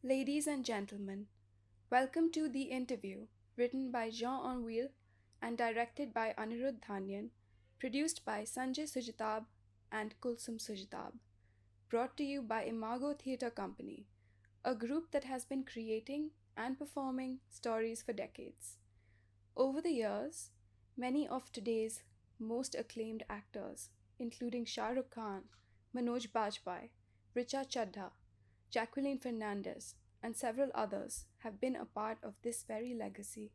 Ladies and gentlemen, welcome to The Interview, written by Jean Enville and directed by Anirudh Dhanyan, produced by Sanjay Sujitab and Kulsum Sujitab, brought to you by Imago Theatre Company, a group that has been creating and performing stories for decades. Over the years, many of today's most acclaimed actors, including Shah Rukh Khan, Manoj Bajpayee, Richa Chadha, Jacqueline Fernandez, and several others have been a part of this very legacy.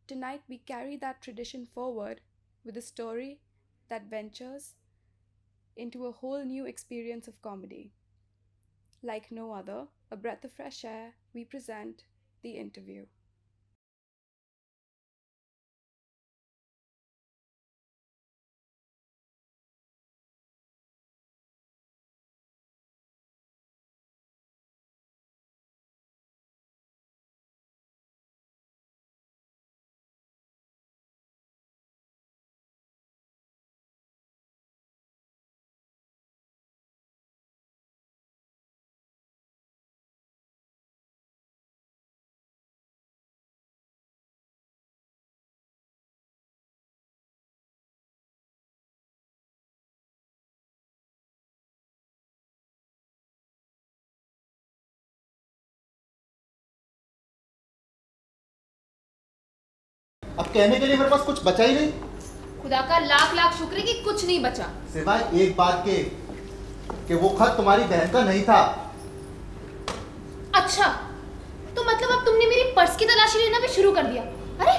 Tonight, we carry that tradition forward with a story that ventures into a whole new experience of comedy. Like no other, a breath of fresh air, we present The Interview. अब कहने के लिए मेरे पास कुछ बचा ही नहीं खुदा का लाख लाख शुक्र है कि कुछ नहीं बचा। सिवाय एक बात के कि वो खत तुम्हारी बहन का नहीं था। अच्छा, तो मतलब अब तुमने मेरी पर्स की तलाशी लेना भी शुरू कर दिया? अरे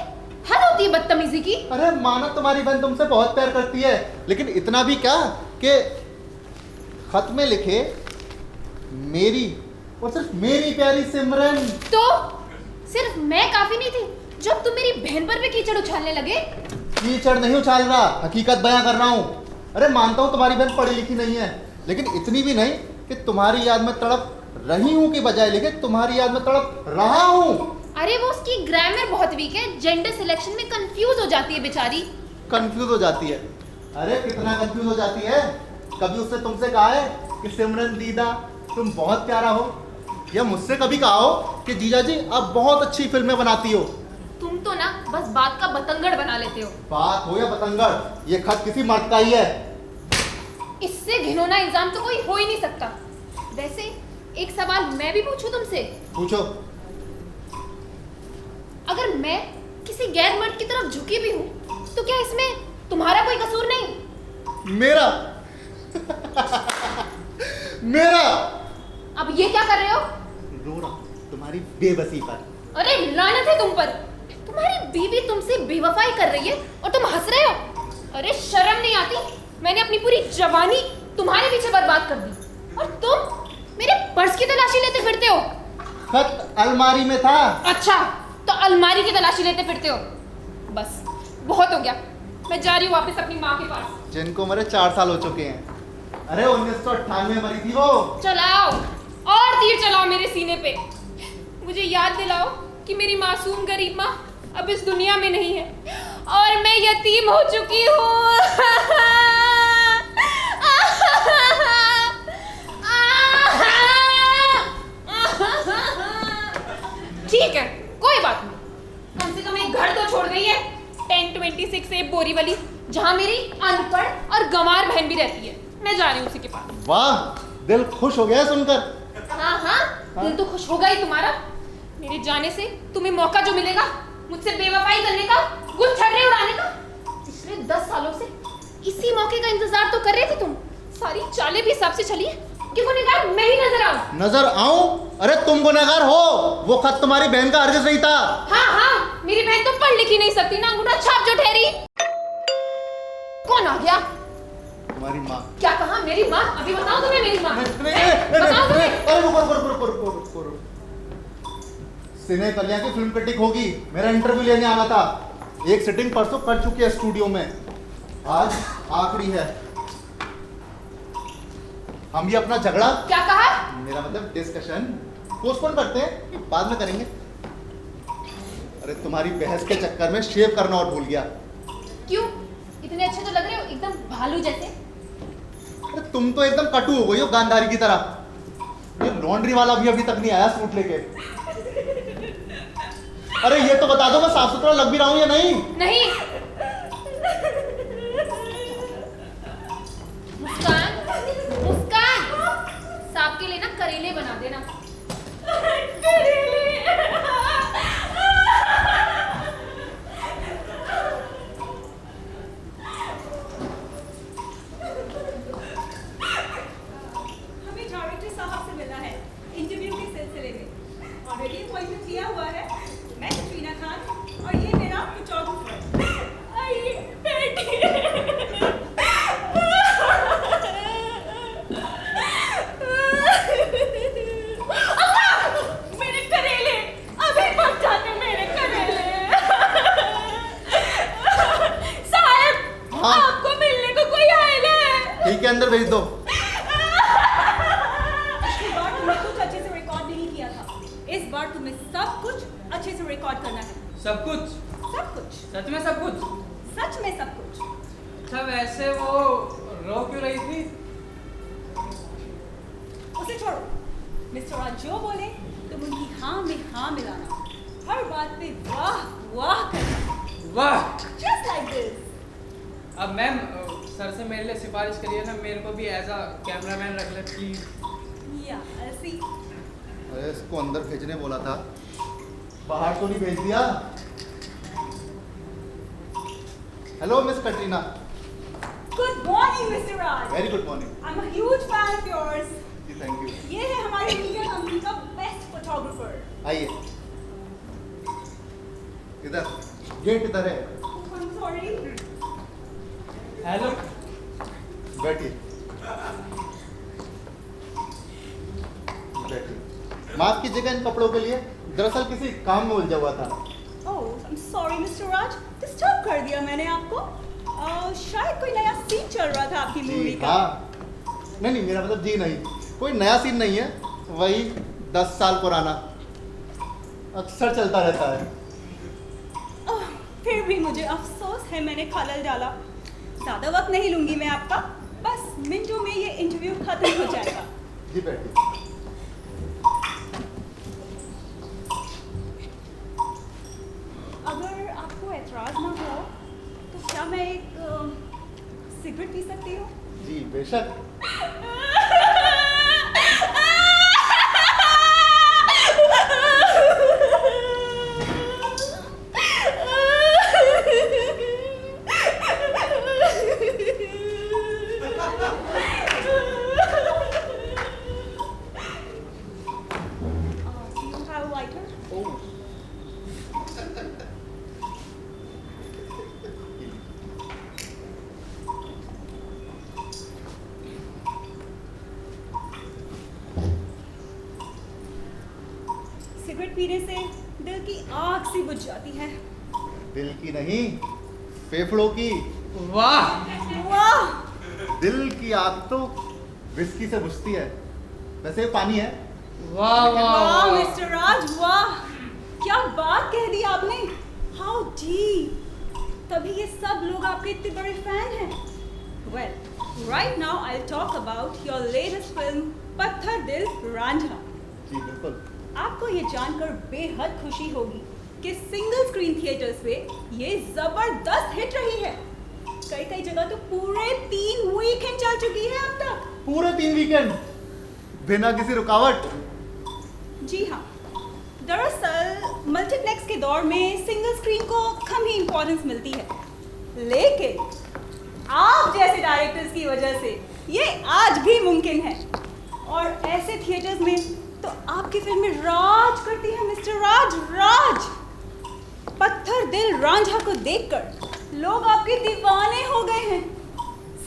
हद होती है बदतमीजी की। अरे माना तुम्हारी बहन तुमसे बहुत प्यार करती है, लेकिन इतना भी क्या कि खत में लिखे मेरी और सिर्फ मेरी प्यारी सिमरन। तो सिर्फ मैं काफी नहीं थी जब तुम मेरी बहन पर भी कीचड़ उछालने लगे? कीचड़ नहीं उछाल रहा, हकीकत बयां कर रहा हूँ। अरे मानता हूँ तुम्हारी बहन पढ़ी लिखी नहीं है, लेकिन इतनी भी नहीं कि तुम्हारी याद में तड़प रही हूँ की बजाय लेकिन तुम्हारी याद में तड़प रहा हूँ। अरे वो उसकी ग्रामर बहुत वीक है, जेंडर सिलेक्शन में कंफ्यूज हो जाती है बेचारी। कंफ्यूज हो जाती है? अरे कितना कंफ्यूज हो जाती है। कभी उसने तुमसे कहा है कि सिमरन दीदा तुम बहुत प्यारा हो, या मुझसे कभी कहा हो कि जीजा जी आप बहुत अच्छी फिल्में बनाती हो? तुम तो ना बस बात का बतंगड़ बना लेते हो। बात हो या बतंगड़, ये खत किसी मर्द का ही है। इससे घिनौना इल्जाम तो कोई हो ही नहीं सकता। वैसे एक सवाल मैं भी पूछूं तुमसे? पूछो। अगर मैं किसी गैर मर्द की तरफ झुकी भी हूँ तो क्या इसमें तुम्हारा कोई कसूर नहीं? मेरा मेरा अब ये क्या कर रहे हो? रो रहा तुम्हारी बेबसी पर। अरे लानत है तुम पर, तुम्हारी बीवी तुमसे बेवफाई कर रही है और तुम हंस रहे हो। अरे शर्म नहीं आती? मैंने अपनी पूरी जवानी तुम्हारे पीछे बर्बाद कर दी और तुम मेरे पर्स की तलाशी लेते फिरते हो। खत अलमारी में था। अच्छा, तो अलमारी की तलाशी लेते फिरते हो। बस बहुत हो गया, मैं जा रही हूँ वापस अपनी माँ के पास। जिनको मरे 4 साल हो चुके हैं। अरे 1998 में मरी थी वो। चलाओ और तीर चलाओ मेरे सीने पे। मुझे याद दिलाओ कि मेरी मासूम गरीब माँ अब इस दुनिया में नहीं है और मैं यतीम हो चुकी हूँ। ठीक है, कोई बात नहीं, कम से कम एक घर तो छोड़ गई है 1026 ए बोरीवली, जहाँ मेरी अनपढ़ और गंवार बहन भी रहती है। मैं जा रही हूँ उसी के पास। वाह, दिल खुश हो गया सुनकर। हाँ, दिल तो खुश होगा ही तुम्हारा। मेरे जाने से तुम्हें मौका जो मिलेगा मुझसे बेवफाई करने का, गुच्छड़े उड़ाने का। पिछले 10 सालों से इसी मौके का इंतजार तो कर रहे थे तुम। सारी चालें भी हिसाब से चली है कि गुनहगार मैं ही नजर आऊं। नजर आऊं? अरे तुम गुनहगार हो, वो खत तुम्हारी बहन का हरगिज़ नहीं था। हाँ, मेरी बहन तो पढ़ लिख ही नहीं सकती ना, अंगूठा छाप जो ठहरी। कौन आ गया? तुम्हारी माँ। क्या कहा? मेरी माँ? अभी बताओ तुम्हें मेरी माँ। बताओ तुम्हें। अरे रुको। सिने कल्याण की फिल्म की टिक होगी, मेरा इंटरव्यू लेने आना था। एक सिटिंग परसों कर चुकी है स्टूडियो में, आज आखिरी है। हम ये अपना झगड़ा, क्या कहा? मेरा मतलब डिस्कशन पोस्टपोन करते हैं, बाद में करेंगे। अरे तुम्हारी बहस के चक्कर में शेव करना और भूल गया। क्यों? इतने अच्छे तो लग रहे हो, एकदम भालू जैसे। अरे तुम तो एकदम कटु हो गई हो, गांधारी की तरह। ये लॉन्ड्री वाला भी अभी तक नहीं आया सूट लेके। अरे ये तो बता दो मैं साफ सुथरा लग भी रहा हूँ या नहीं? नहीं। मुस्कान, मुस्कान, सांप के लिए ना करेले बना देना। हमें डायरेक्टर साहब से मिलना है इंटरव्यू के सिलसिले में। ऑलरेडी अपॉइंटमेंट लिया हुआ है। मैं कटरीना खान और ये मेरा फोटोग्राफर। आइए मेरे करेले अभी मत जाते, मेरे करेले। साहब हाँ? आपको मिलने को कोई आएगा है। ठीक है, अंदर भेज दो। पिछली बार तुमने कुछ अच्छे से रिकॉर्ड नहीं किया था, इस बार तुम्हें सब कुछ अच्छे से रिकॉर्ड करना है। सब कुछ? सब कुछ, सच में सब कुछ? सच में सब कुछ। अच्छा वैसे वो रो क्यों रही थी? उसे छोड़ो। मिस्टर राज जो बोले तुम उनकी हाँ में हाँ मिलाना, हर बात पे वाह वाह करना। वाह! Just like this. अब मैम सर से मेरे लिए सिफारिश करिए ना, मेरे को भी एज अ कैमरामैन रख ले प्लीज। Yeah, I'll see. अरे इसको अंदर भेजने बोला था, बाहर तो नहीं भेज दिया। Hello miss Katrina. Good morning, Mr. Raj. Very good morning. I'm a huge fan of yours. जी थैंक यू। ये है हमारी मीडिया कंपनी का बेस्ट फोटोग्राफर। आइए इधर, गेट इधर है। I'm sorry. हेलो। बैठिए बैठिए। माफ कीजिएगा इन कपड़ों के लिए, दरअसल किसी काम में उलझा हुआ था। Oh, I'm sorry, Mr. Raj. Disturb कर दिया मैंने आपको। शायद कोई नया सीन चल रहा था आपकी मूवी जी का। हाँ, नहीं मेरा मतलब जी नहीं, कोई नया सीन नहीं है, वही 10 साल पुराना, अक्सर चलता रहता है। फिर भी मुझे अफसोस है मैंने खलल डाला। ज़्यादा वक्त नहीं लूंगी मैं आपका, बस मिनटों में ये इंटरव्यू खत्म हो जाएगा। जी बैठिए। अगर आपको एतराज ना हो तो क्या मैं एक सिगरेट पी सकती हूँ? जी बेशक। Do you have a lighter? Cigarette पीने से दिल की आग सी बुझ जाती है। दिल की नहीं, फेफड़ों की। वाह! वाह! दिल की आग तो विस्की से बुझती है, वैसे ये पानी है। वाह वाह वाह वाह! मिस्टर राज, वाह! क्या बात कह दी आपने। How deep! तभी ये सब लोग आपके इतने बड़े फैन हैं। Well, right now I talk about your latest film पत्थर दिल रांझा। जी बिल्कुल। आपको ये जानकर बेहद खुशी होगी कि सिंगल स्क्रीन थिएटर्स पे ये जबरदस्त हिट रही है। कई कई जगह तो पूरे 3 वीकेंड चल चुकी है अब तक। पूरे 3 वीकेंड बिना किसी रुकावट। जी हाँ, दरअसल मल्टीप्लेक्स के दौर में सिंगल स्क्रीन को कम ही इम्पोर्टेंस मिलती है, लेकिन आप जैसे डायरेक्टर्स की वजह से ये आज भी मुमकिन है। और ऐसे थिएटर्स में तो आपकी फिल्में राज करती हैं मिस्टर राज, राज। पत्थर दिल रांझा को देखकर लोग आपके दीवाने हो गए हैं।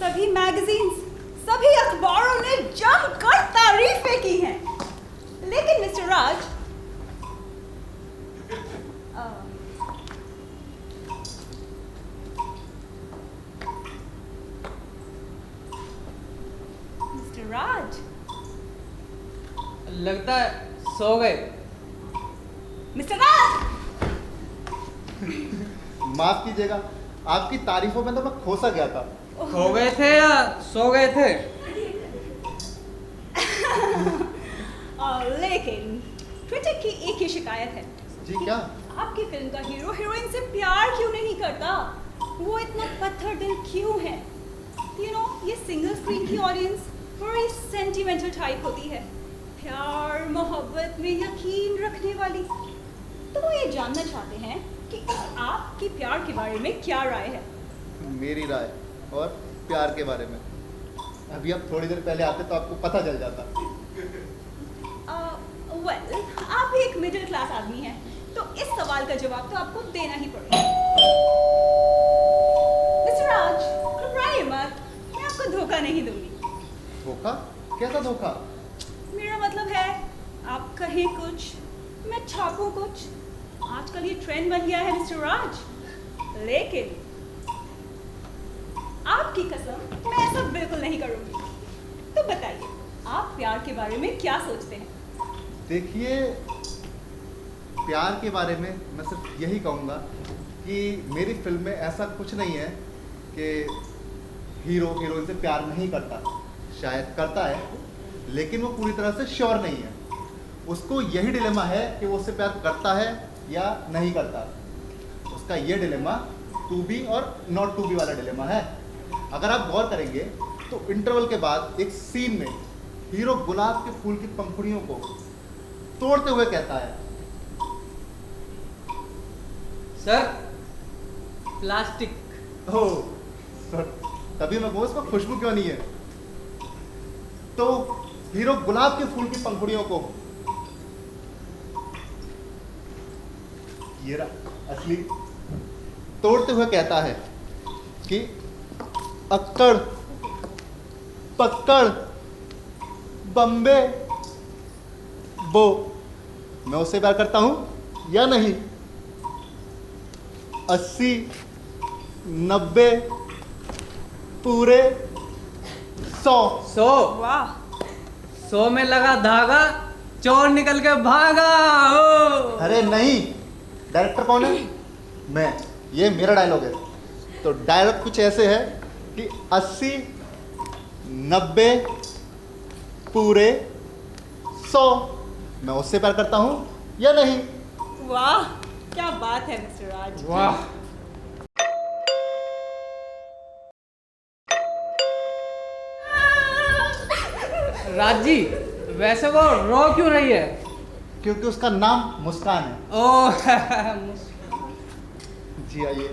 सभी मैगजीन्स, सभी अखबारों ने जमकर तारीफें की हैं। लेकिन मिस्टर राज, मिस्टर राज, लगता है सो गए। मिस्टर राज, माफ कीजिएगा, आपकी तारीफों में तो मैं खोसा गया था। खो गए थे या सो गए थे? लेकिन ट्विटर की एक ही शिकायत है, जी क्या? आपकी फिल्म का हीरो हीरोइन से प्यार क्यों नहीं करता? वो इतना पत्थर दिल क्यों है? ये सिंगल स्क्रीन की ऑडियंस बड़ी सेंटिमेंटल टाइप होती है, प्यार मोहब्बत में यकीन रखने वाली। तो वो ये जानना चाहते हैं कि आपकी प्यार के बारे में क्या राय है। मेरी राय और प्यार के बारे में अभी आप थोड़ी देर पहले आते तो आपको पता चल जाता। वेल, आप भी एक मिडिल क्लास आदमी हैं, तो इस सवाल का जवाब तो आपको देना ही पड़ेगा। मिस्टर राज, घबराइए मत, मैं आपको धोखा नहीं दूंगी। धोखा? कैसा धोखा? मेरा मतलब है, आप कहें कुछ, मैं छापूं कुछ। आजकल ये ट्रेंड बन गया है मिस्टर राज, लेकिन आपकी कसम मैं ऐसा बिल्कुल नहीं करूंगी। तो बताइए, आप प्यार के बारे में क्या सोचते हैं? देखिए, प्यार के बारे में मैं सिर्फ यही कहूँगा कि मेरी फिल्म में ऐसा कुछ नहीं है कि हीरो हीरोइन से प्यार नहीं करता। शायद करता है, लेकिन वो पूरी तरह से श्योर नहीं है। उसको यही डिलेमा है कि वो उससे प्यार करता है या नहीं करता। उसका ये डिलेमा टू बी और नॉट टू बी वाला डिलेमा है। अगर आप गौर करेंगे तो इंटरवल के बाद एक सीन में हीरो गुलाब के फूल की पंखुड़ियों को तोड़ते हुए कहता है, सर प्लास्टिक। ओह सर, तभी मैं कहूँ इसमें खुशबू क्यों नहीं है। तो हीरो गुलाब के फूल की पंखुड़ियों को, ये रहा असली, तोड़ते हुए कहता है कि अक्कड़ पक्कड़ बम्बे बो, मैं उससे प्यार करता हूं या नहीं। 80 90 पूरे 100। वाह, 100 में लगा धागा, चोर निकल के भागा। ओ अरे नहीं, डायरेक्टर कौन है? मैं। ये मेरा डायलॉग है। तो डायलॉग कुछ ऐसे है कि 80 90 पूरे 100, मैं उससे प्यार करता हूं या नहीं। वाह, क्या बात है मिस्टर राज। वाह। राजी, वैसे वो रो क्यों रही है? क्योंकि उसका नाम मुस्कान है। ओह जी आइए।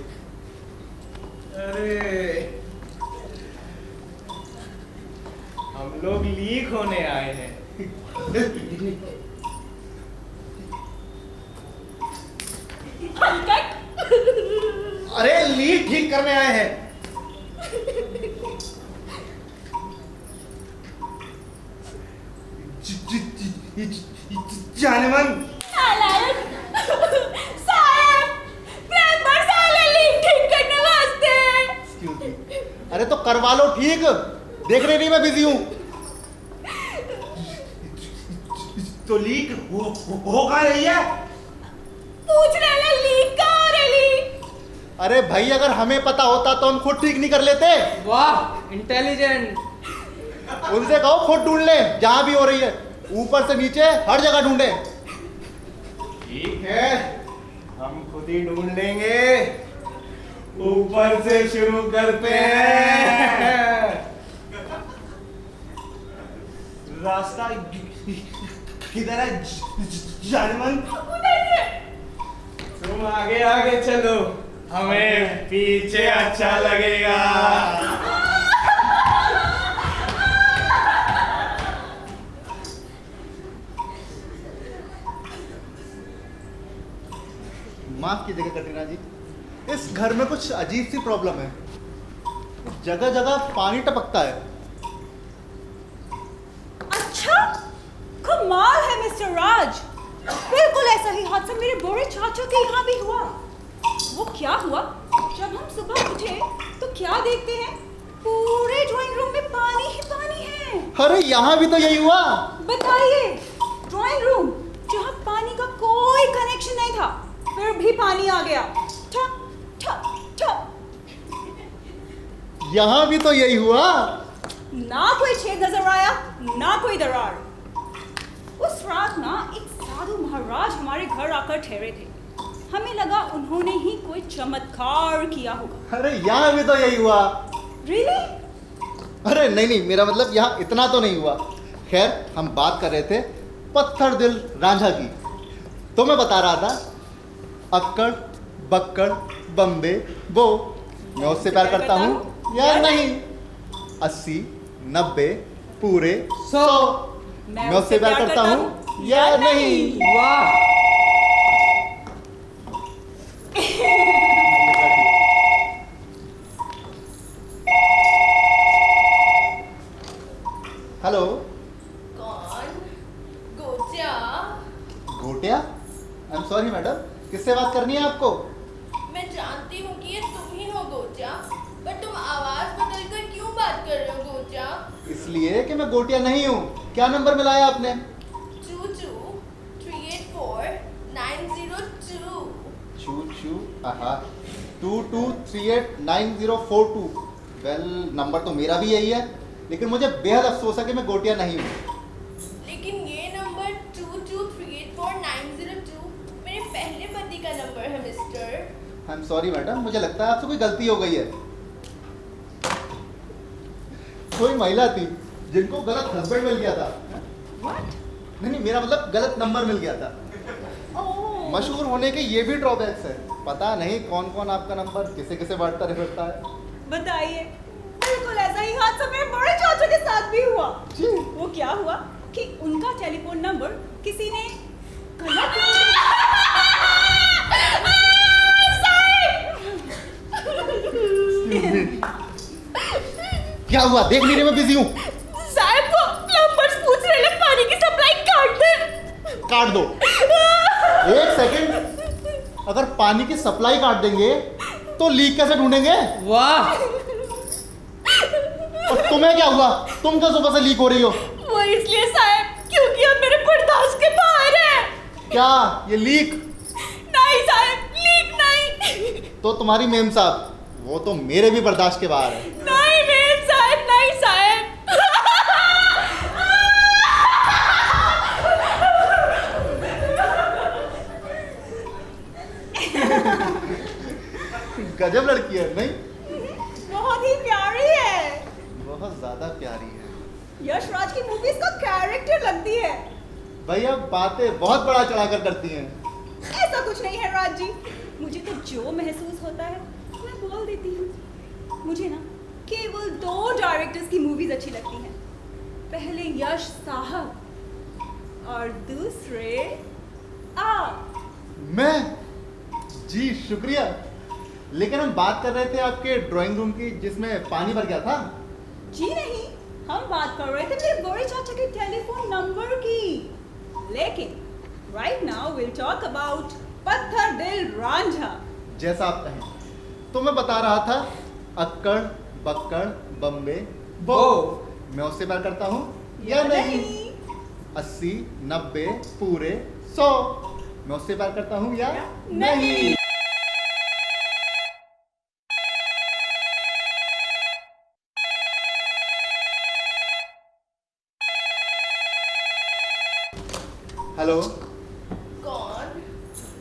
अरे हम लोग लीक होने आए हैं। अरे लीक ठीक करने आए हैं। Jaaneman, Excuse me। अरे तो करवा लो ठीक, देख रही मैं बिजी हूँ। तो लीक होगा रही है। पूछ रहे हैं लीक का हो रही। अरे भाई, अगर हमें पता होता तो हम खुद ठीक नहीं कर लेते। वाह, इंटेलिजेंट। उनसे कहो खुद ढूंढ ले, जहां भी हो रही है, ऊपर से नीचे हर जगह ढूंढे। ठीक है, हम खुद ही ढूंढ लेंगे। ऊपर से शुरू करते हैं। रास्ता किधर है जानेमन? तुम आगे आगे चलो, हमें पीछे अच्छा लगेगा। माफ कीजिएगा कटरीना जी, इस घर में कुछ अजीब सी प्रॉब्लम है। जगह जगह पानी टपकता है। अच्छा, कमाल है मिस्टर राज। बिल्कुल ऐसा ही हादसा मेरे बड़े चाचा के यहाँ भी हुआ। वो क्या हुआ, जब हम सुबह उठे तो क्या देखते हैं, पूरे ड्राइंग रूम में पानी ही पानी है। अरे यहाँ भी तो यही हुआ। बताइए, ड्राइंग रूम जहाँ पानी का कोई कनेक्शन नहीं था, फिर भी पानी आ गया। ठप ठप ठप। यहाँ भी तो यही हुआ। ना कोई छेद नजर आया, ना कोई दरार। उस रात ना एक साधु महाराज हमारे घर आकर ठहरे थे। हमें लगा उन्होंने ही कोई चमत्कार किया होगा। अरे यहाँ भी तो यही हुआ। रियली? अरे नहीं, मेरा मतलब यहाँ इतना तो नहीं हुआ। खैर, हम बात कर रहे थे पत्थर दिल रांझा की। तो मैं बता रहा था अक्कड़ बक्कड़ बम्बे बो, मैं उससे प्यार करता हूँ या नहीं। 80 90 पूरे 100, मैं उससे प्यार करता हूँ या नहीं। वाह। हेलो। कौन? गोटिया? घोटिया? आई एम सॉरी मैडम, किससे बात करनी है आपको? मैं जानती हूँ कि ये तुम ही हो गोटिया, पर तुम आवाज बदलकर क्यों बात कर रहे हो गोटिया? इसलिए कि मैं गोटिया नहीं हूँ। क्या नंबर मिलाया आपने? 22384902। चू आहा 22389042। वेल, नंबर तो मेरा भी यही है, लेकिन मुझे बेहद अफसोस है कि मैं गोटिया नहीं हूँ। लेकिन ये नंबर 22384902 मेरे पहले पति का नंबर है mister. I am sorry madam, मुझे लगता है आपसे कोई गलती हो गई है। कोई महिला थी जिनको गलत हस्बैंड मिल गया था। नहीं, मेरा मतलब गलत नंबर मिल गया था। मशहूर होने के ये भी ड्रॉबैक्स है। पता नहीं कौन कौन आपका नंबर किसे किसे बांटता रहता है। बताइए। बिल्कुल ऐसा ही हादसा मेरे बड़े चाचा के साथ भी हुआ। जी। वो क्या हुआ कि उनका टेलीफोन नंबर किसी ने गलत क्या हुआ? देख नहीं रहे, मैं बिजी हूँ। साहब वो प्लम्बर्स पूछ रहे हैं पानी की सप्लाई काट दे। काट दो। एक सेकंड, अगर पानी की सप्लाई काट देंगे तो लीक कैसे ढूंढेंगे? वाह। और तुम्हें क्या हुआ? तुम क्यों सुबह से लीक हो रही हो? वो इसलिए साहब क्योंकि अब मेरे बर्दाश्त के बाहर है। क्या ये लीक? नहीं साहब, लीक नहीं। तो तुम्हारी मेम साहब, वो तो मेरे भी बर्दाश्त के बाहर है। नहीं मेम साहब, नहीं साहब। गजब लड़की है नहीं? बहुत ही प्यारी है। बहुत ज्यादा प्यारी है। यश राज की मूवीज का कैरेक्टर लगती है। भैया बातें बहुत बड़ा चढ़ाकर करती हैं। ऐसा कुछ नहीं है राज जी, मुझे तो जो महसूस होता है मैं बोल देती हूँ। मुझे ना केवल 2 डायरेक्टर्स की मूवीज अच्छी लगती हैं। पहले यश साहब और दूसरे आप। मैं? जी शुक्रिया। लेकिन हम बात कर रहे थे आपके ड्राइंग रूम की जिसमें पानी भर गया था। जी नहीं, हम बात कर रहे थे मेरे बड़े चाचा के टेलीफोन नंबर की। लेकिन right now will talk about पत्थर दिल रांझा। जैसा आप कहें। तो मैं बता रहा था अक्कड़ बक्कड़ बम्बे बो, मैं उससे प्यार करता हूँ या नहीं। 80 90 पूरे 100, मैं उससे प्यार करता हूँ या नहीं। हेलो। कौन?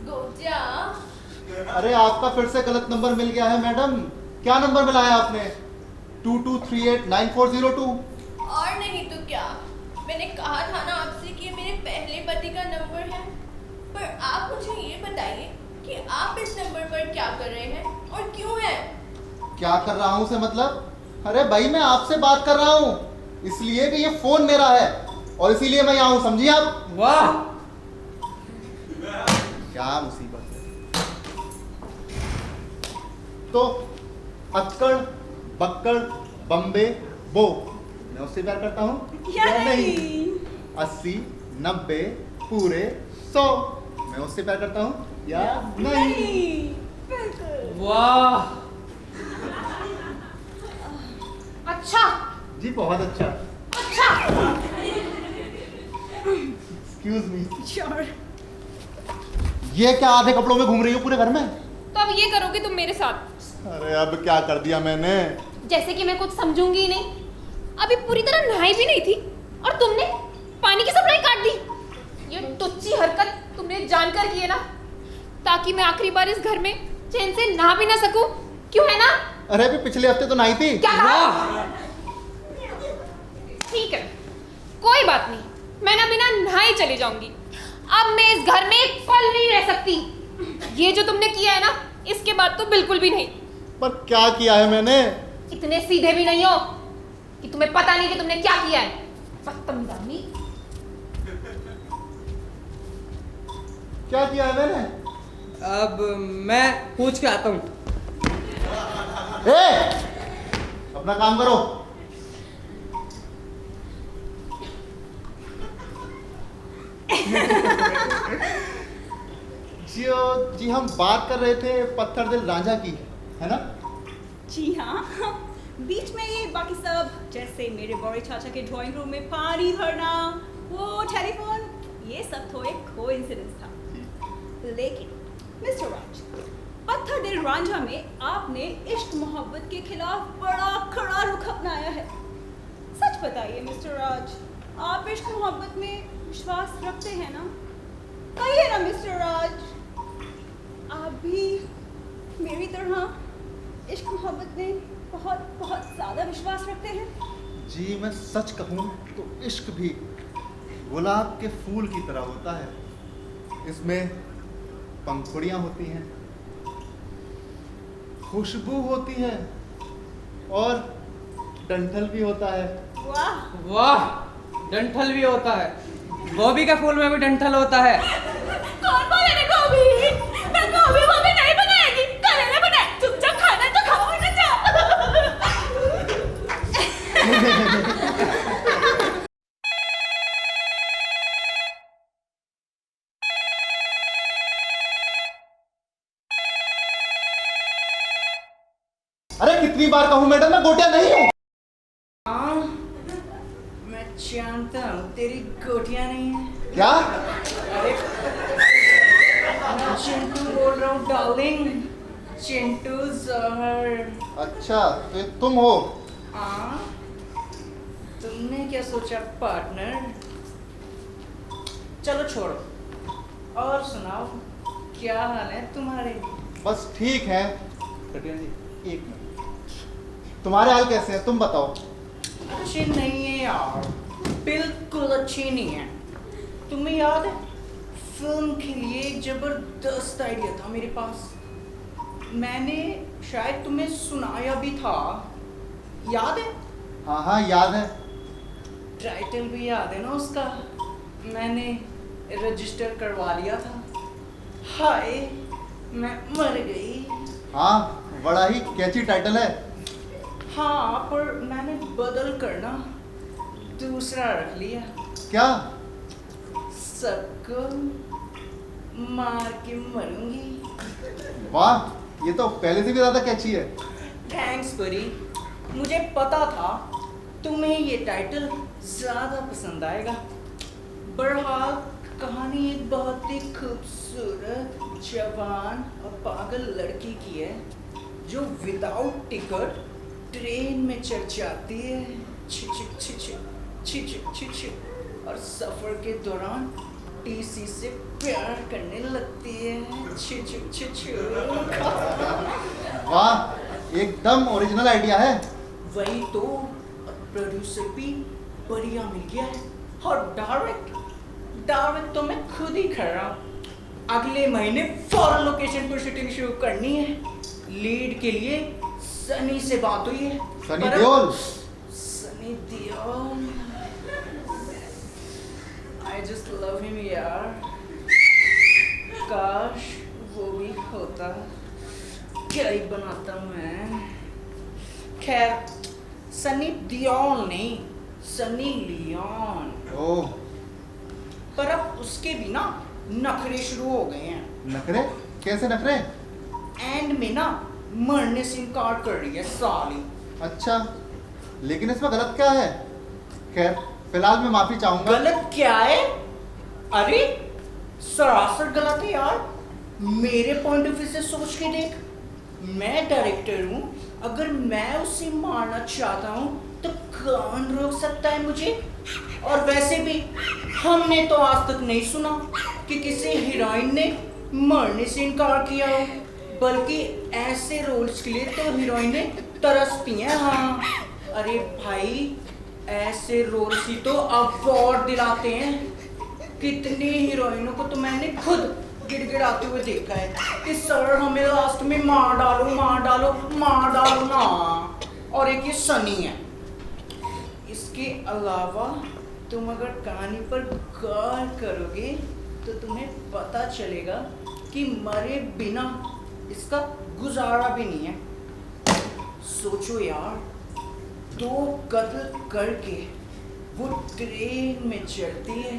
गोटिया? अरे आपका फिर से गलत नंबर मिल गया है मैडम। क्या नंबर मिलाया आपने? 22389402। और नहीं तो क्या, मैंने कहा था ना आपसे कि ये मेरे पहले पति का नंबर है। पर आप मुझे ये बताइए कि आप इस नंबर पर क्या कर रहे हैं और क्यों है? क्या कर रहा हूँ से मतलब? अरे भाई मैं आपसे बात कर रहा हूँ इसलिए कि ये फोन मेरा है और इसीलिए मैं यहाँ हूँ, समझिए आप? वाह। क्या मुसीबत है। तो अक्कड़ बक्कड़ बम्बे बो, मैं उससे प्यार करता हूँ या नहीं। 80 90 पूरे 100, मैं उससे प्यार करता हूँ या नहीं। बिल्कुल। वाह। अच्छा जी बहुत अच्छा। अच्छा। Excuse me, sure. ये क्या आधे कपड़ों में घूम रही हो पूरे घर में? तो अब ये करोगे तुम मेरे साथ? अरे अब क्या कर दिया मैंने? जैसे कि मैं कुछ समझूंगी ही नहीं। अभी पूरी तरह नहाई भी नहीं थी और तुमने पानी की सप्लाई काट दी। ये तुच्छी हरकत तुमने जानकर की है ना, ताकि मैं आखिरी बार इस घर में चैन से नहा भी ना सकूं, क्यों है ना? अरे अभी पिछले हफ्ते तो नहाई थी। क्या कहा? ठीक है, कोई बात नहीं, मैं ना बिना नहाए चली जाऊंगी। अब मैं इस घर में एक पल नहीं रह सकती। ये जो तुमने किया है ना, इसके बाद तो बिल्कुल भी नहीं। पर क्या किया है मैंने? इतने सीधे भी नहीं हो कि तुम्हें पता नहीं कि तुमने क्या किया है। बदतमीज आदमी। क्या किया है मैंने? अब मैं पूछ के आता हूँ। अपना काम करो। जी हम बात कर रहे थे पत्थर दिल रांझा की, है ना? जी हाँ, बीच में ये बाकी सब, जैसे मेरे बड़े चाचा के ड्राइंग रूम में पानी भरना, वो टेलीफोन, ये सब तो एक कोइंसिडेंस था। लेकिन मिस्टर राज, पत्थर दिल रांझा में आपने इश्क मोहब्बत के खिलाफ बड़ा कड़ा रुख अपनाया है। सच बताइए मिस्टर राज, आप इश्क मोहब्बत में विश्वास रखते हैं ना? कहिए ना मिस्टर राज, आप भी मेरी तरह इश्क मोहब्बत में बहुत बहुत ज़्यादा विश्वास रखते हैं? जी मैं सच कहूँ तो इश्क भी गुलाब के फूल की तरह होता है। इसमें पंखुड़ियाँ होती हैं, खुशबू होती है और डंठल भी होता है। वाह वाह, डंठल भी होता है। गोभी के फूल में भी डंठल होता है। कौन बोले गोभी? मैं गोभी गोभी नहीं बनाएगी, करेले बनाए। चुपचाप खाना तो खाओ ना जाओ। अरे कितनी बार कहूँ मैडम, मैं गोटियाँ नहीं हूँ। मैं जानता हूँ तेरी गोटियाँ नहीं है। क्या? अरे मैं चिंटू बोल रहा हूँ डार्लिंग, चिंटू जहर। अच्छा तो ये तुम हो? हाँ, तुमने क्या सोचा पार्टनर? चलो छोड़ो और सुनाओ, क्या हाल है तुम्हारे? बस ठीक है। कटिया जी एक मिनट, तुम्हारे हाल कैसे हैं? तुम बताओ। अच्छी नहीं है यार, बिल्कुल अच्छी नहीं है। तुम्हें याद है फिल्म के लिए एक जबरदस्त आइडिया था मेरे पास, मैंने शायद तुम्हें सुनाया भी था, याद है? हाँ हाँ याद है। टाइटल भी याद है ना उसका? मैंने रजिस्टर करवा लिया था। हाय मैं मर गई। हाँ बड़ा ही कैची टाइटल है। हाँ पर मैंने बदल कर ना दूसरा रख लिया। क्या? सबको मार के मरूंगी। वाह, ये तो पहले से भी ज्यादा कैची है। थैंक्स बड़ी, मुझे पता था तुम्हें ये टाइटल ज्यादा पसंद आएगा। बहरहाल कहानी एक बहुत ही खूबसूरत, जवान और पागल लड़की की है जो विदाउट टिकट ट्रेन में चढ़ जाती है, छिचिक छिचिक छिचिक छिचिक, और सफर के दौरान टीसी से प्यार करने लगती है, छिचिक छिचिक। वाह, एकदम ओरिजिनल आइडिया है। वही तो, प्रोड्यूसर भी बढ़िया मिल गया है और डायरेक्ट तो मैं खुद ही कर रहा हूँ। अगले महीने फॉरेन लोकेशन पर शूटिंग शुरू करनी है। लीड के लिए सनी से बात हुई है। Sunny Deol? Sunny Deol, I just love him यार। काश वो भी होता, क्या ही बनाता मैं। खैर सनी दियोल नहीं, सनी लियोन। ओह, पर अब उसके भी ना नखरे शुरू हो गए हैं। नखरे? कैसे नखरे? एंड में ना मरने से इनकार कर रही है साली। अच्छा, लेकिन इसमें गलत क्या है? खैर फिलहाल मैं माफी चाहूंगा। गलत क्या है? अरे सरासर गलत है यार। मेरे पॉइंट ऑफ व्यू से सोच के देख, मैं डायरेक्टर हूँ अगर मैं उसे मारना चाहता हूँ तो कौन रोक सकता है मुझे? और वैसे भी हमने तो आज तक नहीं सुना कि किसी हीरोइन ने मरने से इनकार किया हो, बल्कि ऐसे रोल्स के लिए तो हीरोइनें तरसती हैं। हाँ, अरे भाई, ऐसे रोल्स ही तो अवार्ड दिलाते हैं। कितनी हीरोइनों को तो मैंने खुद गिड़गिड़ाते हुए देखा है कि सर हमें लास्ट में मार डालो, मार डालो, मार डालो ना। और एक ये सनी है। इसके अलावा तुम अगर कहानी पर गौर करोगे तो तुम्हें पता चलेगा कि मरे बिना इसका गुजारा भी नहीं है। सोचो यार, 2 कत्ल करके वो ट्रेन में चढ़ती है,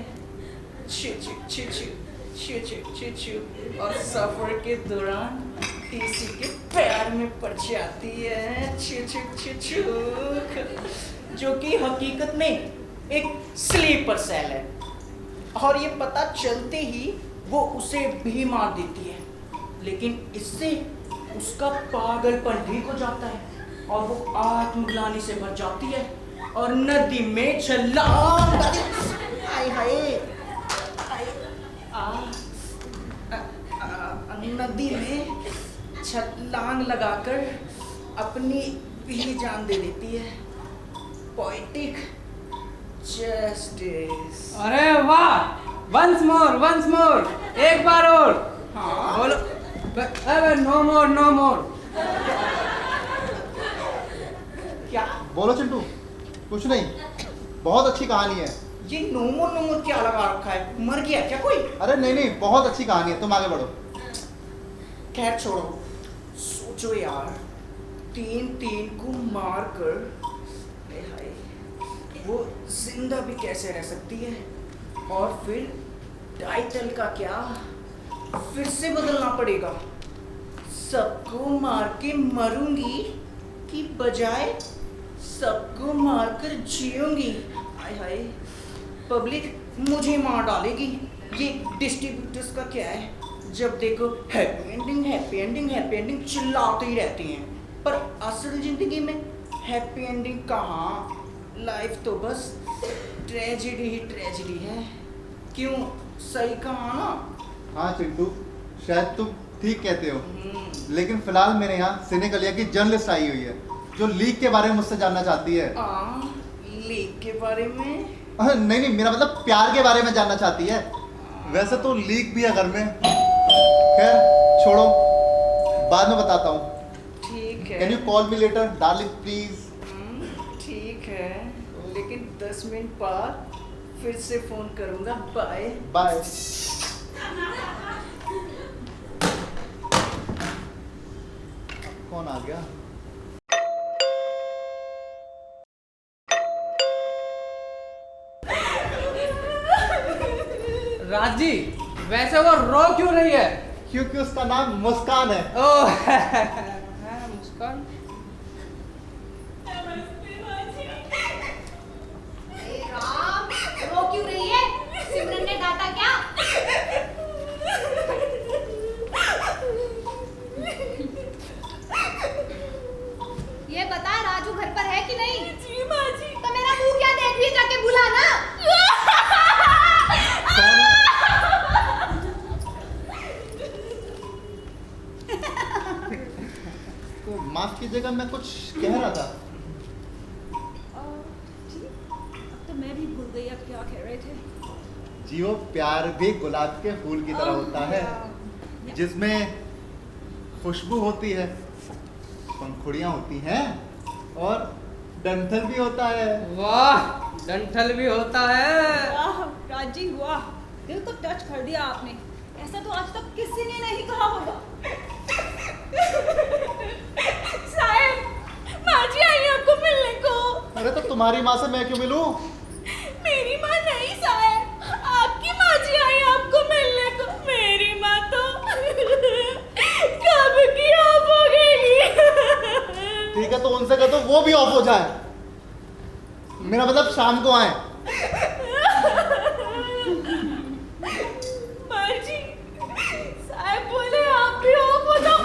और सफर के दौरान किसी के पैर में पड़ जाती है, जो कि हकीकत में एक स्लीपर सेल है। और ये पता चलते ही वो उसे भी मार देती है, लेकिन इससे उसका पागलपन ठीक हो जाता है और वो आत्मग्लानि से भर जाती है और नदी में छलांग। हाय हाय, नदी में छलांग लगाकर अपनी भी जान दे देती है। Poetic justice. अरे वाह, वंस मोर, एक बार और। हाँ बोलो। अरे नो मोर। क्या? बोलो चिंटू। कुछ नहीं, बहुत अच्छी कहानी है। ये नोमो क्या लगा रखा है? मर गया क्या कोई? अरे नहीं, बहुत अच्छी कहानी है, तुम आगे बढ़ो। खैर छोड़ो। सोचो यार, 3 को मार कर वो जिंदा भी कैसे रह सकती है? और फिर टाइटल का क्या, फिर से बदलना पड़ेगा। सबको मार के मरूंगी कि बजाय सबको मारकर जियूंगी। हाय हाय, पब्लिक मुझे मार डालेगी। ये डिस्ट्रीब्यूटर्स का क्या है, जब देखो हैप्पी एंडिंग चिल्लाते ही रहते हैं, पर असल जिंदगी में हैप्पी एंडिंग कहाँ? लाइफ तो बस ट्रेजेडी है। क्यों, सही कहा ना? हाँ चिंटू, शायद तुम ठीक कहते हो, लेकिन फिलहाल मेरे यहाँ सिनेकलिया की जर्नलिस्ट आई हुई है जो लीग के बारे में मुझसे जानना चाहती है। लीग के बारे में? नहीं, मेरा मतलब प्यार के बारे में जानना चाहती है। वैसे तो लीग भी है घर में। खैर छोड़ो, बाद में बताता हूँ। ठीक है। Can you call me later darling please? ठीक है, लेकिन 10 मिनट बाद फिर से फोन करूंगा। Bye bye. कौन आ गया? राजी, वैसे वो रो क्यों रही है? क्योंकि उसका नाम मुस्कान है। ओह मुस्कान। राम, रो क्यों रही है? सिमरन ने डांटा क्या? ये बता, राजू घर पर है कि नहीं? जी माँ जी। तो मेरा मुंह क्या देख रही है? जाके बुला ना। तो माफ कीजिएगा, मैं कुछ कह रहा था। जी, अब तो मैं भी भूल गई आप क्या कह रहे थे। जी, वो प्यार भी गुलाब के फूल की तरह होता है, जिसमें खुशबू होती है, पंखुड़ियाँ होती हैं और डंठल भी होता है। वाह, डंठल भी होता है। वाह राजी, वाह, दिल को टच कर दिया आपने। ऐसा तो आज तक किसी ने नहीं कहा होगा। साहब, माँ जी आई आपको मिलने को। अरे तो तुम्हारी माँ से मैं क्यों मिलूं? मेरी माँ नहीं साहब, आपकी माँ जी आई आपको मिलने को। मेरी माँ तो कब की ऑफ हो गई। ठीक है, तो उनसे कह दो वो भी ऑफ हो जाए। मेरा मतलब शाम को आए। माँ जी, साहब बोले आप भी ऑफ हो जाओ।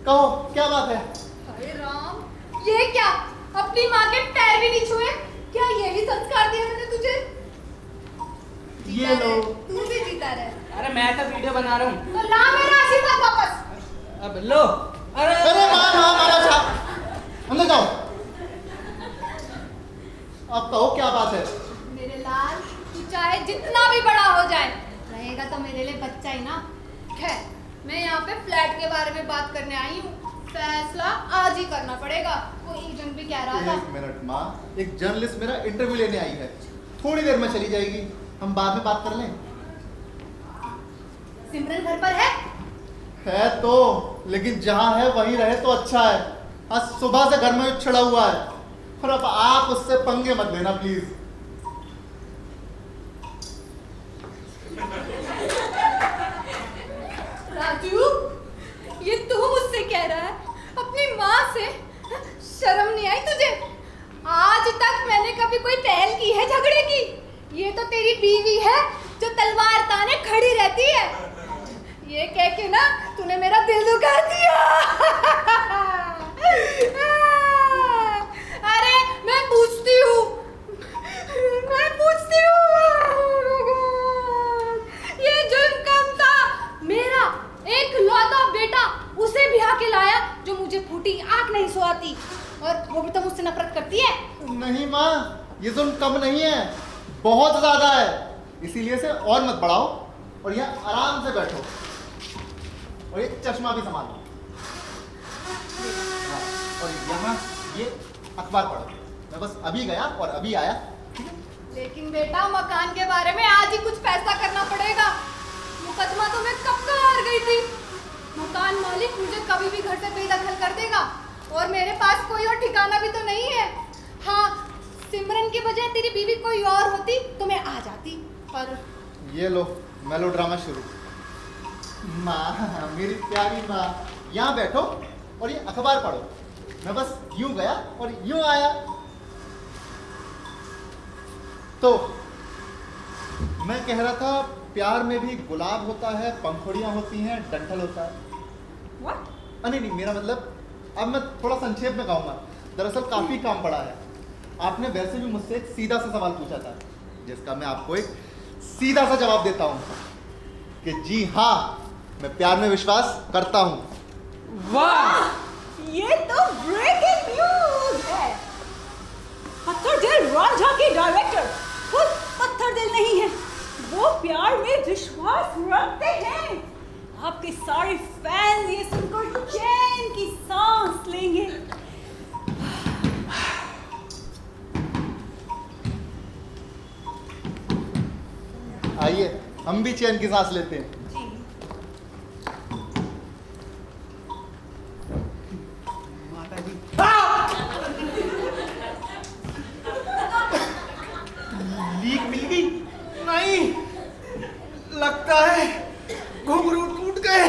कहो क्या बात है? अरे राम, ये क्या? अपनी माँ के पैर भी नहीं छुए? क्या ये भी संस्कार दिया मैंने तुझे? ये लो। तू भी जीता रहे। अरे मैं तो वीडियो बना रहा हूँ। तो ला मेरा आशीर्वाद वापस। अब लो। अरे अरे मारा छाप, अंदर जाओ। अब कहो क्या बात है? मेरे लाल, तू चाहे जितना भी बड़ा हो जाए, रहेगा तो मेरे लिए बच्चा ही ना। खैर, मैं यहाँ पे फ्लैट के बारे में बात करने आई हूँ। फैसला आज ही करना पड़ेगा। वो एजेंट भी कह रहा था। एक मिनट माँ, एक जर्नलिस्ट मेरा इंटरव्यू लेने आई है, थोड़ी देर में चली जाएगी, हम बाद में बात कर लें। सिमरन घर पर है? है तो, लेकिन जहाँ है वहीं रहे तो अच्छा है। आज सुबह से घर में छिड़ा हुआ है, और अब आप उससे पंगे मत लेना प्लीज। राजू, ये तू मुझसे कह रहा है? अपनी माँ से शर्म नहीं आई तुझे? आज तक मैंने कभी कोई पहल की है झगड़े की? ये तो तेरी बीवी है जो तलवार ताने खड़ी रहती है। ये कह के ना तूने मेरा दिल दुखा दिया। अरे मैं पूछती हूँ, ये जुर्म कम था? मेरा एक लौता बेटा, उसे ब्याह के लाया जो मुझे फूटी आंख नहीं सोती, और वो भी तो मुझसे नफरत करती है। नहीं माँ, ये जुल्म कम नहीं है, बहुत ज्यादा है। इसीलिए से और मत बढ़ाओ, और यहाँ आराम से बैठो, और ये चश्मा भी संभालो। हाँ, और यहाँ ये अखबार पढ़ो। मैं बस अभी गया और अभी आया। लेकिन बेटा, मकान के बारे में आज ही कुछ फैसला करना पड़ेगा। मुकदमा तो मैं कब का हार गई थी। मकान मालिक मुझे कभी भी घर से बेदखल कर देगा, और मेरे पास कोई और ठिकाना भी तो नहीं है। हाँ, सिमरन की बजाय तेरी बीवी कोई और होती तो मैं आ जाती, पर ये लो मेलोड्रामा शुरू। माँ, मेरी प्यारी माँ, यहाँ बैठो और ये अखबार पढ़ो। मैं बस यूं गया और यूं आया। तो मैं कह रहा था, प्यार में भी गुलाब होता है, पंखुड़ियाँ होती हैं, डंठल होता है। What? नहीं, मेरा मतलब, अब मैं थोड़ा संक्षेप में कहूँगा। दरअसल काफ़ी काम पड़ा है। आपने वैसे भी मुझसे एक सीधा सा सवाल पूछा था, जिसका मैं आपको एक सीधा सा जवाब देता हूँ कि जी हाँ, मैं प्यार में विश्वास करता हूँ। वाह! ये तो ब्रेकिंग न्यूज है। पत्थर दिल रांझा के डायरेक्टर खुद पत्थर दिल नहीं है, वो प्यार में विश्वास रखते हैं। आपके सारे फैंस ये सुनकर चैन की सांस लेंगे। आइए, हम भी चैन की सांस लेते हैं। माता जी, लीक मिल गई? नहीं, लगता है घुंघरू टूट गए।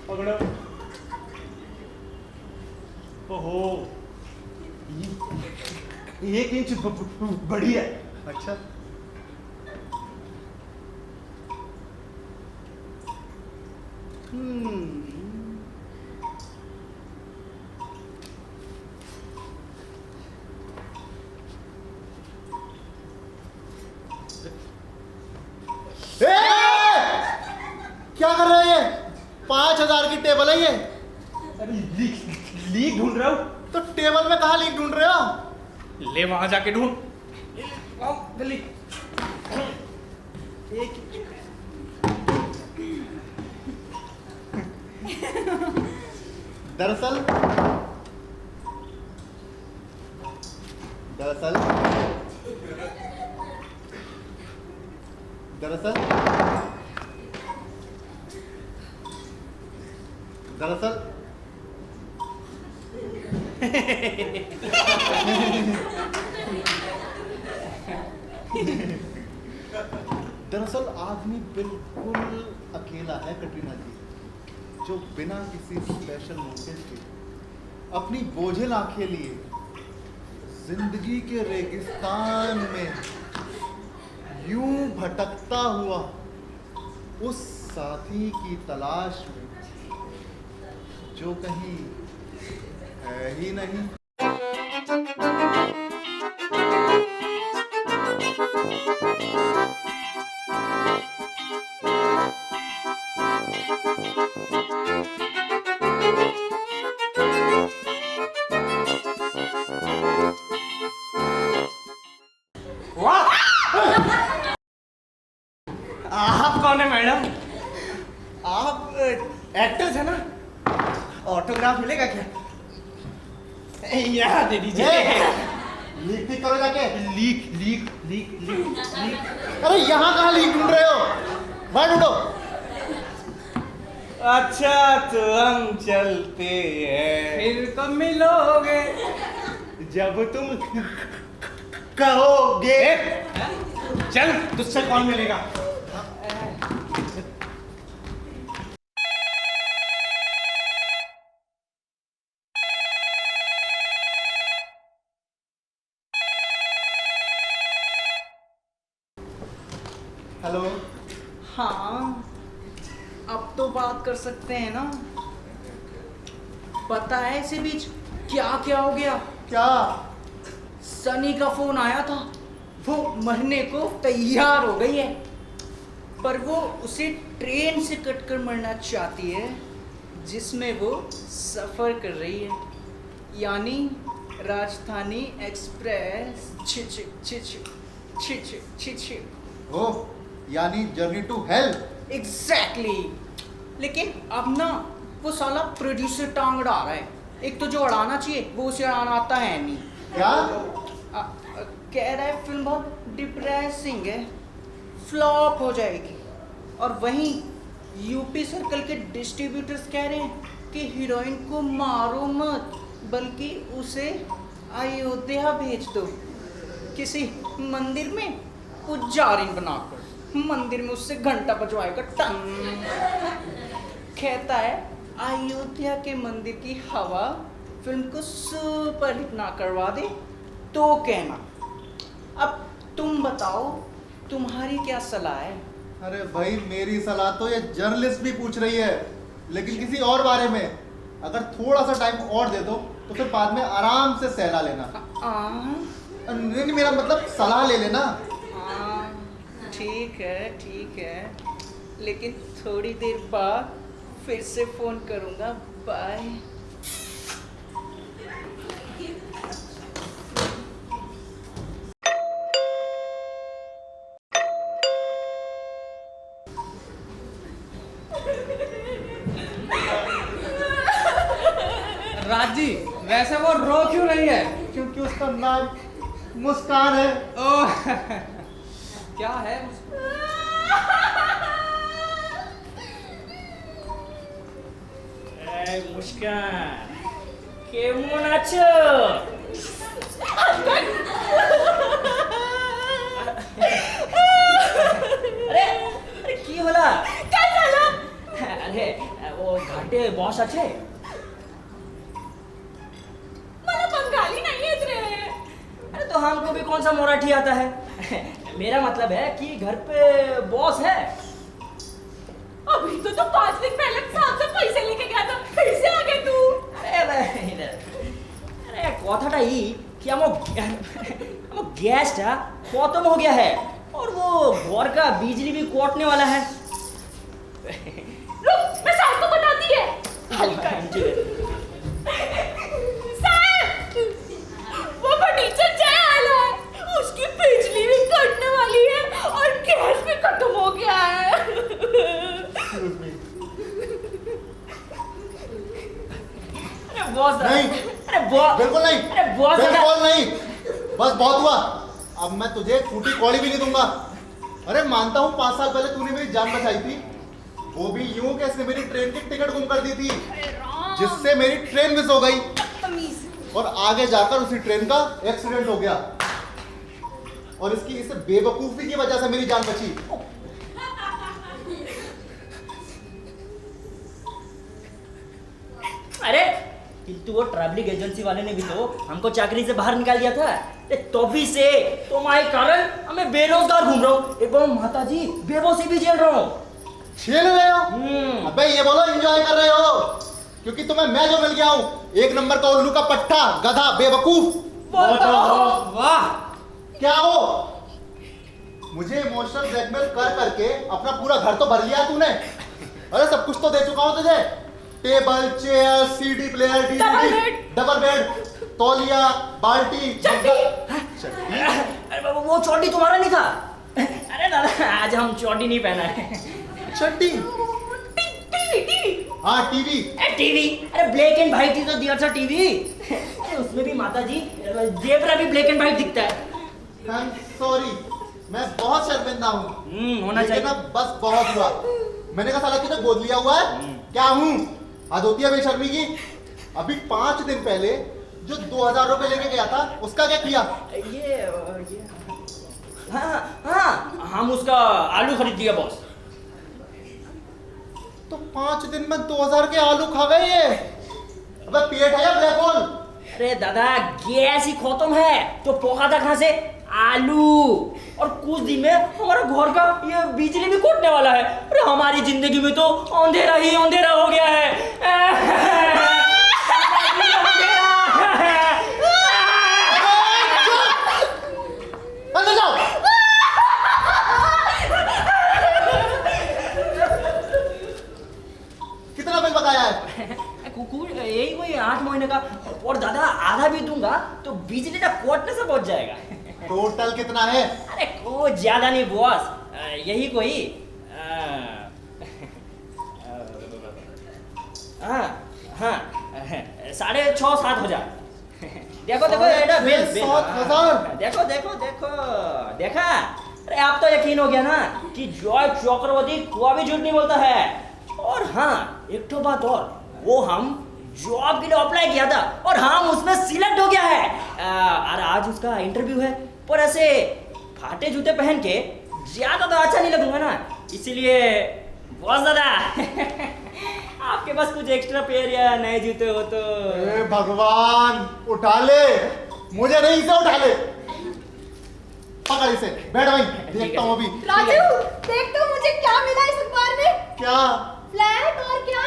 पकड़ो। ओहो, 1 इंच बड़ी है। अच्छा, क्या कर रहे हैं? 5,000 की टेबल है ये। अरे लीक ढूंढ रहा हूँ। तो टेबल में कहाँ लीक ढूंढ रहे हो? ले वहां जाके ढूंढ। आओ जल्दी। एक दरअसल दरअसल दरअसल दरअसल दरअसल आदमी बिल्कुल अकेला है कटरीना जी, जो बिना किसी स्पेशल मोटिव के अपनी बोझिल आंखें लिए जिंदगी के रेगिस्तान में यूं भटकता हुआ उस साथी की तलाश में जो कहीं है ही नहीं। आप कौन है मैडम? आप एक्टर्स है ना? ऑटोग्राफ मिलेगा क्या? यहाँ दे दीजिए। लीक ठीक करो जाके। Leak leak leak leak leak. अरे यहाँ कहाँ लीक ढूंढ रहे हो? बाहर ढूंढो। अच्छा तो हम चलते हैं। फिर कब मिलोगे? जब तुम कहोगे। चल तुझसे कौन मिलेगा? हेलो। हाँ, अब तो बात कर सकते हैं ना? पता है इसी बीच क्या क्या हो गया? क्या? सनी का फोन आया था, वो मरने को तैयार हो गई है, पर वो उसे ट्रेन से कटकर मरना चाहती है जिसमें वो सफर कर रही है, यानी राजधानी एक्सप्रेस। छिछ छिछ छिछ छिछ। ओह, यानी जर्नी टू हेल। एग्जैक्टली। लेकिन अब ना वो साला प्रोड्यूसर टांग अड़ा रहा है। एक तो जो अड़ाना चाहिए वो उसे अड़ाना आता है नहीं। क्या? कह रहा है फिल्म बहुत डिप्रेसिंग है, फ्लॉप हो जाएगी। और वहीं यूपी सर्कल के डिस्ट्रीब्यूटर्स कह रहे हैं कि हीरोइन को मारो मत, बल्कि उसे अयोध्या भेज दो, किसी मंदिर में पुजारिन बनाकर। मंदिर में उससे घंटा बजवाएगा टन। कहता है अयोध्या के मंदिर की हवा फिल्म को सुपर हिट ना करवा दे तो कहना। अब तुम बताओ, तुम्हारी क्या सलाह है? अरे भाई, मेरी सलाह तो ये जर्नलिस्ट भी पूछ रही है, लेकिन किसी और बारे में। अगर थोड़ा सा टाइम और दे दो तो फिर बाद में आराम से सहला लेना। नहीं, मेरा मतलब सलाह ले लेना। ठीक है, लेकिन थोड़ी देर बाद फिर से फोन करूंगा। बाय। राजी, वैसे वो रो क्यों रही है? क्योंकि उसका नाम मुस्कान है। ओह, क्या है? मुस्कान केमन आছো? अरे अरे की होला? अरे वो घाटे बॉस আছে? मला बंगाली नहीं है रे। अरे तो हमको भी कौन सा मराठी आता है? मेरा मतलब है कि घर पे बॉस है। अभी तो 5 दिन पहले साहब से पैसे लेके गया था, फिर से आ गए तू। अरे কথাটা ही कि हम गैसটা खत्म हो गया है और वो घर का बिजली भी कटने वाला है। रुक, मैं साहब को बताती है। साहब, वो फर्नीचर जय आया है, उसकी बिजली भी कटने वाली है और गैस भी खत्म हो गया है। बॉस नहीं, अरे बॉस बिल्कुल नहीं, अरे बॉस बिल्कुल नहीं। बस बहुत हुआ। अब मैं तुझे फूटी कौड़ी भी नहीं दूंगा। अरे मानता हूँ 5 साल पहले तूने मेरी जान बचाई थी, वो भी यूं कि इसने मेरी ट्रेन की टिकट गुम कर दी थी, जिससे मेरी ट्रेन मिस हो गई। और आगे जाकर उसी ट्रेन का एक्सीडेंट हो गया और इसकी इस बेवकूफी की वजह से मेरी जान बची। अरे किंतु वो ट्रैवलिंग एजेंसी वाले ने भी तो हमको चाकरी से बाहर निकाल दिया था। तो भी से तुम्हारे कारण हमें बेरोजगार घूम रहा हूँ एवं माता जी बेबसी भी झेल रहा हूँ। झेल रहे हो? अबे ये बोलो एंजॉय कर रहे हो, क्योंकि तुम्हें मैं जो मिल गया हूँ एक नंबर का उल्लू का पट्टा, गधा, बेवकूफ। वाह, क्या हो? मुझे इमोशनल ब्लैकमेल कर करके अपना पूरा घर तो भर लिया तूने। अरे सब कुछ तो दे चुका हूं तुझे, table, chair, CD player, DVD, double bed, तौलिया, बाल्टी, अरे बाबा वो चोटी तुम्हारा नहीं था। अरे दादा आज हम चोटी नहीं पहना है। चट्टी। हाँ टीवी। टीवी अरे ब्लैक एंड व्हाइट ही तो दिया था टीवी। उसमें भी माता जी जेबरा भी ब्लैक एंड व्हाइट दिखता है। सॉरी, मैं बहुत शर्मिंदा हूँ। होना चाहिए। लेकिन अब बस बहुत हुआ। मैंने कहा साला तुझे गोद लिया हुआ है क्या हूँ? हद होती है बेशर्मी की। अभी 5 दिन पहले जो 2000 रुपए लेके गया था उसका क्या किया? ये हाँ हम उसका आलू खरीद लिया बॉस। तो 5 दिन में 2000 के आलू खा गए ये। अबे पेट है या ब्लैक होल? अरे दादा गैस ही खत्म है तो पोखा था कहाँ से आलू। और कुछ दिन में हमारा घर का ये बिजली भी कटने वाला है। अरे हमारी जिंदगी में तो अंधेरा ही अंधेरा हो गया है। अंदर जाओ। कितना बिल बकाया है? यही कोई 8 महीने का। और दादा आधा भी दूंगा तो बिजली का कोटने से पहुंच जाएगा। टोटल कितना है? अरे कुछ ज्यादा नहीं बॉस, यही कोई हाँ 6,500-7 हजार। देखो देखो बेटा बिल 7,000। देखो देखो देखो देखा। अरे आप तो यकीन हो गया ना कि जॉय चक्रवर्ती कोई भी झूठ नहीं बोलता है। और हाँ एक तो बात और, वो हम जॉब के लिए अप्लाई किया था और हम उसमें सिलेक्ट हो गया है। और आज उसका इंटरव्यू है। पर ऐसे फाटे जूते पहन के ज्यादा तो अच्छा नहीं लगूंगा ना, इसीलिए बॉस दादा आपके पास कुछ एक्स्ट्रा पेयर या नए जूते हो तो। ए भगवान उठा ले, मुझे नहीं से उठा ले। पकड़ इसे, बैठ भाई, देखता हूँ अभी। राजू देख तो मुझे क्या मिला इस अखबार में। क्या? फ्लैट और क्या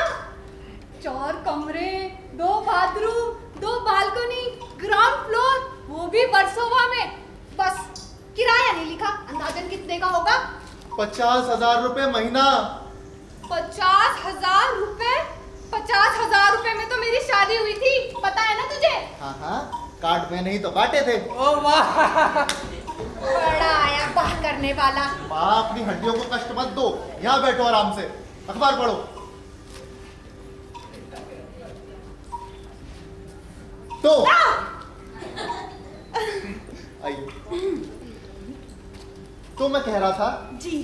4 कमरे, 2 बाथरूम, 2 बालकनी, ग्राउंड फ्लोर, वो भी वर्सोवा में। बस किराया नहीं लिखा, अंदाजन कितने का होगा? 50,000 रुपए महीना। 50,000 रुपए? 50,000 रुपए में तो मेरी शादी हुई थी, पता है ना तुझे? हाँ हाँ काट में नहीं तो काटे थे। ओ वाह, बड़ा आया बात करने वाला। माँ अपनी हड्डियों को कष्ट मत दो, यहाँ बैठो आराम से, अखबार पढ़ो। तो आइए, तो मैं कह रहा था जी